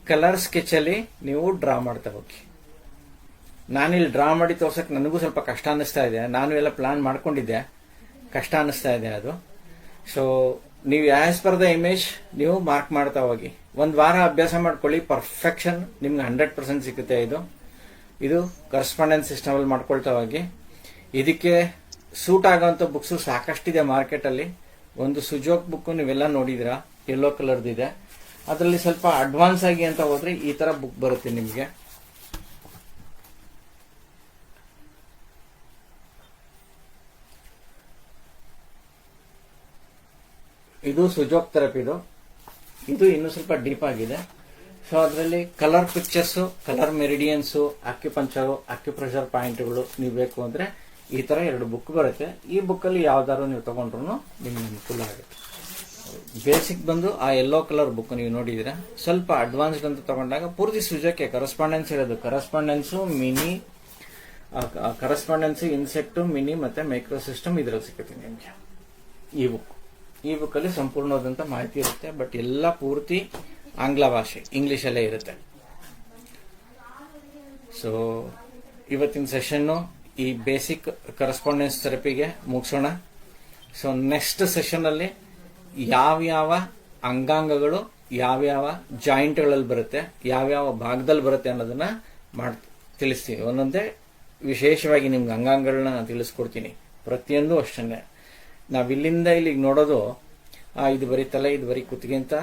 ಕಲರ್ ಸ್ಕೆಚ್ ಅಲ್ಲಿ ನೀವು ಡ್ರಾ ಮಾಡ್ತಾ ಹೋಗಿ. ನಾನಿಲ್ಲಿ ಡ್ರಾ ಮಾಡಿ ತೋರ್ಸಕ್ ನನಗೂ ಸ್ವಲ್ಪ ಕಷ್ಟ ಅನಿಸ್ತಾ ಇದೆ. ನಾನು ಎಲ್ಲ ಪ್ಲಾನ್ ಮಾಡ್ಕೊಂಡಿದ್ದೆ, ಕಷ್ಟ ಅನಿಸ್ತಾ ಇದೆ ಅದು. ಸೊ ನೀವು ಆಸ್ ಪರ್ ದ ಇಮೇಜ್ ನೀವು ಮಾರ್ಕ್ ಮಾಡ್ತಾ ಹೋಗಿ. ಒಂದ್ ವಾರ ಅಭ್ಯಾಸ ಮಾಡ್ಕೊಳ್ಳಿ, ಪರ್ಫೆಕ್ಷನ್ ನಿಮ್ಗೆ 100% ಸಿಗುತ್ತೆ. ಇದು ಕರೆಸ್ಪಾಂಡೆನ್ಸ್ ಸಿಸ್ಟಮ್ ಅಲ್ಲಿ ಮಾಡ್ಕೊಳ್ತಾ ಹೋಗಿ. ಇದಕ್ಕೆ ಸೂಟ್ ಆಗೋಂಥ ಬುಕ್ಸ್ ಸಾಕಷ್ಟಿದೆ ಮಾರ್ಕೆಟ್ ಅಲ್ಲಿ. ಒಂದು ಸುಜೋಕ್ ಬುಕ್ ನೀವೆಲ್ಲ ನೋಡಿದಿರಾ, ಯೆಲ್ಲೋ ಕಲರ್ದಿದೆ. ಅದರಲ್ಲಿ ಸ್ವಲ್ಪ ಅಡ್ವಾನ್ಸ್ ಆಗಿ ಅಂತ ಹೋದ್ರೆ ಈ ತರ ಬುಕ್ ಬರುತ್ತೆ ನಿಮಗೆ. ಇದು ಸುಜೋಕ್ ಥೆರಪಿದು. ಇದು ಇನ್ನೂ ಸ್ವಲ್ಪ ಡೀಪ್ ಆಗಿದೆ. ಸೊ ಅದರಲ್ಲಿ colour pictures, colour meridians, acupuncture, acupressure ಪಾಯಿಂಟ್ಗಳು ನೀವು ಬೇಕು ಅಂದ್ರೆ ಈ ತರ 2 ಬುಕ್ ಬರುತ್ತೆ. ಈ ಬುಕ್ ಅಲ್ಲಿ ಯಾವ್ದಾದ್ರು ನೀವು ತಗೊಂಡ್ರು ನಿಮ್ಗೆ ಅನುಕೂಲ ಆಗುತ್ತೆ. ಬೇಸಿಕ್ ಬಂದು ಆ ಯೆಲ್ಲೋ ಕಲರ್ ಬುಕ್ ನೀವು ನೋಡಿದ್ರೆ, ಸ್ವಲ್ಪ ಅಡ್ವಾನ್ಸ್ಡ್ ಅಂತ ತಗೊಂಡಾಗ ಪೂರ್ತಿ ಸುಜೋಕ್ಕೆ ಕರೆಸ್ಪಾಂಡೆನ್ಸ್ ಇರೋದು. Correspondence mini, correspondence insect, mini ಮತ್ತೆ ಮೈಕ್ರೋ ಸಿಸ್ಟಮ್ ಇದ್ರಲ್ಲಿ ಸಿಗುತ್ತೆ ನಿಮಗೆ. ಈ ಬುಕ್ ಅಲ್ಲಿ ಸಂಪೂರ್ಣವಾದಂತ ಮಾಹಿತಿ ಇರುತ್ತೆ. ಬಟ್ ಎಲ್ಲ ಪೂರ್ತಿ ಆಂಗ್ಲ ಭಾಷೆ, ಇಂಗ್ಲಿಷ್ ಅಲ್ಲೇ ಇರುತ್ತೆ. ಸೊ ಇವತ್ತಿನ ಸೆಷನ್ ಈ ಬೇಸಿಕ್ ಕರೆಸ್ಪಾಂಡೆನ್ಸ್ ಥೆರಪಿಗೆ ಮುಗಿಸೋಣ. ಸೊ ನೆಕ್ಸ್ಟ್ ಸೆಷನ್ ಅಲ್ಲಿ ಯಾವ್ಯಾವ ಅಂಗಾಂಗಗಳು ಯಾವ್ಯಾವ ಜಾಯಿಂಟ್ಗಳಲ್ಲಿ ಬರುತ್ತೆ, ಯಾವ್ಯಾವ ಭಾಗದಲ್ಲಿ ಬರುತ್ತೆ ಅನ್ನೋದನ್ನ ತಿಳಿಸ್ತೀನಿ. ಒಂದೊಂದೇ ವಿಶೇಷವಾಗಿ ನಿಮ್ಗೆ ಅಂಗಾಂಗಗಳನ್ನ ತಿಳಿಸ್ಕೊಡ್ತೀನಿ. ಪ್ರತಿಯೊಂದು ಅಷ್ಟನ್ನೇ. ನಾವ್ ಇಲ್ಲಿಂದ ಇಲ್ಲಿಗೆ ನೋಡೋದು ಇದು ಬರೀ ತಲೆ, ಇದು ಬರೀ ಕುತ್ತಿಗೆ ಅಂತ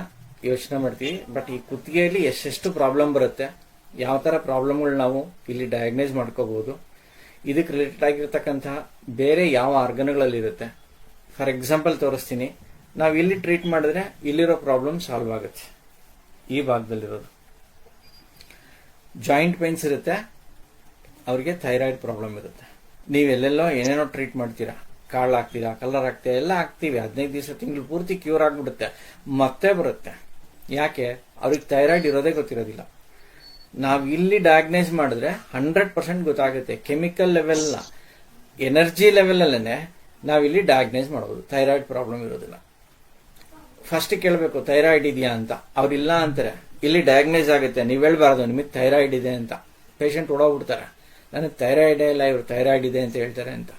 ಯೋಚನೆ ಮಾಡ್ತೀವಿ. ಬಟ್ ಈ ಕುತ್ತಿಗೆಯಲ್ಲಿ ಎಷ್ಟೆಷ್ಟು ಪ್ರಾಬ್ಲಮ್ ಬರುತ್ತೆ, ಯಾವ ತರ ಪ್ರಾಬ್ಲಮ್ಗಳು ನಾವು ಇಲ್ಲಿ ಡಯಾಗ್ನೈಸ್ ಮಾಡ್ಕೋಬಹುದು, ಇದಕ್ಕೆ ರಿಲೇಟೆಡ್ ಆಗಿರ್ತಕ್ಕಂತಹ ಬೇರೆ ಯಾವ ಆರ್ಗನ್ಗಳಲ್ಲಿ ಇರುತ್ತೆ. ಫಾರ್ ಎಕ್ಸಾಂಪಲ್ ತೋರಿಸ್ತೀನಿ. ನಾವು ಇಲ್ಲಿ ಟ್ರೀಟ್ ಮಾಡಿದ್ರೆ ಇಲ್ಲಿರೋ ಪ್ರಾಬ್ಲಮ್ ಸಾಲ್ವ್ ಆಗುತ್ತೆ. ಈ ಭಾಗದಲ್ಲಿರೋದು ಜಾಯಿಂಟ್ ಪೇನ್ಸ್ ಇರುತ್ತೆ, ಅವ್ರಿಗೆ ಥೈರಾಯ್ಡ್ ಪ್ರಾಬ್ಲಮ್ ಇರುತ್ತೆ. ನೀವೆಲ್ಲೆಲ್ಲೋ ಏನೇನೋ ಟ್ರೀಟ್ ಮಾಡ್ತೀರಾ, ಕಾಳು ಹಾಕ್ತೀರಾ, ಕಲರ್ ಹಾಕ್ತೀರಾ, ಎಲ್ಲ ಹಾಕ್ತೀವಿ. 15 ದಿವಸ ತಿಂಗಳು ಪೂರ್ತಿ ಕ್ಯೂರ್ ಆಗ್ಬಿಡುತ್ತೆ, ಮತ್ತೆ ಬರುತ್ತೆ. ಯಾಕೆ? ಅವ್ರಿಗೆ ಥೈರಾಯ್ಡ್ ಇರೋದೇ ಗೊತ್ತಿರೋದಿಲ್ಲ. ನಾವು ಇಲ್ಲಿ ಡಯಾಗ್ನೈಸ್ ಮಾಡಿದ್ರೆ 100% ಗೊತ್ತಾಗುತ್ತೆ. ಕೆಮಿಕಲ್ ಲೆವೆಲ್, ಎನರ್ಜಿ ಲೆವೆಲ್ ಅಲ್ಲೇನೆ ನಾವಿಲ್ಲಿ ಡಯಾಗ್ನೈಸ್ ಮಾಡಬಹುದು. ಥೈರಾಯ್ಡ್ ಪ್ರಾಬ್ಲಮ್ ಇರೋದಿಲ್ಲ. ಫಸ್ಟ್ ಕೇಳಬೇಕು ಥೈರಾಯ್ಡ್ ಇದೆಯಾ ಅಂತ. ಅವ್ರಿಲ್ಲ ಅಂತಾರೆ. ಇಲ್ಲಿ ಡಯಾಗ್ನೈಸ್ ಆಗುತ್ತೆ. ನೀವು ಹೇಳ್ಬಾರ್ದು ನಿಮಗೆ ಥೈರಾಯ್ಡ್ ಇದೆ ಅಂತ. ಪೇಷಂಟ್ ಓಡೋಗ್ಬಿಡ್ತಾರೆ, ನನಗೆ ಥೈರಾಯ್ಡ್ ಇಲ್ಲ, ಇವ್ರು ಥೈರಾಯ್ಡ್ ಇದೆ ಅಂತ ಹೇಳ್ತಾರೆ ಅಂತ.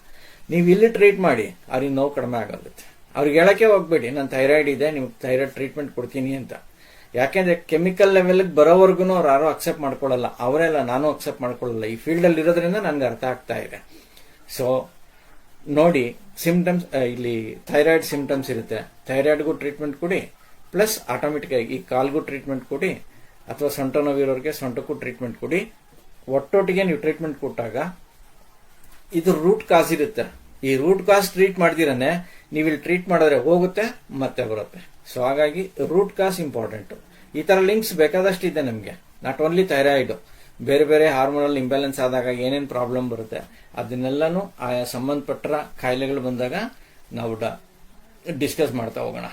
ನೀವು ಇಲ್ಲಿ ಟ್ರೀಟ್ ಮಾಡಿ, ಅವ್ರಿಗೆ ನೋವು ಕಡಿಮೆ ಆಗುತ್ತೆ. ಅವ್ರಿಗೆ ಹೇಳಕ್ಕೆ ಹೋಗ್ಬೇಡಿ ನಾನು ಥೈರಾಯ್ಡ್ ಇದೆ, ನಿಮ್ಗೆ ಥೈರಾಯ್ಡ್ ಟ್ರೀಟ್ಮೆಂಟ್ ಕೊಡ್ತೀನಿ ಅಂತ. ಯಾಕೆಂದ್ರೆ ಕೆಮಿಕಲ್ ಲೆವೆಲ್ಗೆ ಬರೋವರೆಗೂ ಅವ್ರು ಯಾರು ಅಕ್ಸೆಪ್ಟ್ ಮಾಡ್ಕೊಳ್ಳಲ್ಲ. ಅವರೆಲ್ಲ ನಾನು ಅಕ್ಸೆಪ್ಟ್ ಮಾಡ್ಕೊಳ್ಳಲ್ಲ. ಈ ಫೀಲ್ಡ್ ಅಲ್ಲಿ ಇರೋದ್ರಿಂದ ನನ್ಗೆ ಅರ್ಥ ಆಗ್ತಾ ಇದೆ. ಸೊ ನೋಡಿ, ಸಿಂಪ್ಟಮ್ಸ್ ಇಲ್ಲಿ ಥೈರಾಯ್ಡ್ ಸಿಂಪ್ಟಮ್ಸ್ ಇರುತ್ತೆ. ಥೈರಾಯ್ಡ್ಗೂ ಟ್ರೀಟ್ಮೆಂಟ್ ಕೊಡಿ, ಪ್ಲಸ್ ಆಟೋಮೆಟಿಕ್ ಆಗಿ ಈ ಕಾಲ್ಗೂ ಟ್ರೀಟ್ಮೆಂಟ್ ಕೊಡಿ, ಅಥವಾ ಸೊಂಟ ನೋವಿರೋರಿಗೆ ಸೊಂಟಕ್ಕೂ ಟ್ರೀಟ್ಮೆಂಟ್ ಕೊಡಿ. ಒಟ್ಟೊಟ್ಟಿಗೆ ನೀವು ಟ್ರೀಟ್ಮೆಂಟ್ ಕೊಟ್ಟಾಗ ಇದು ರೂಟ್ ಕಾಸ್ ಇರುತ್ತೆ. ಈ ರೂಟ್ ಕಾಸ್ ಟ್ರೀಟ್ ಮಾಡ್ದಿರನೆ ನೀವು ಇಲ್ಲಿ ಟ್ರೀಟ್ ಮಾಡಿದ್ರೆ ಹೋಗುತ್ತೆ, ಮತ್ತೆ ಬರುತ್ತೆ. ಸೊ ಹಾಗಾಗಿ ರೂಟ್ ಕಾಸ್ ಇಂಪಾರ್ಟೆಂಟ್. ಈ ತರ ಲಿಂಕ್ಸ್ ಬೇಕಾದಷ್ಟು ಇದೆ ನಮಗೆ. ನಾಟ್ ಓನ್ಲಿ ಥೈರಾಯ್ಡ್, ಬೇರೆ ಬೇರೆ ಹಾರ್ಮೋನಲ್ ಇಂಬ್ಯಾಲೆನ್ಸ್ ಆದಾಗ ಏನೇನು ಪ್ರಾಬ್ಲಮ್ ಬರುತ್ತೆ ಅದನ್ನೆಲ್ಲಾನು ಆಯಾ ಸಂಬಂಧಪಟ್ಟ ಕಾಯಿಲೆಗಳು ಬಂದಾಗ ನಾವು ಡಿಸ್ಕಸ್ ಮಾಡ್ತಾ ಹೋಗೋಣ.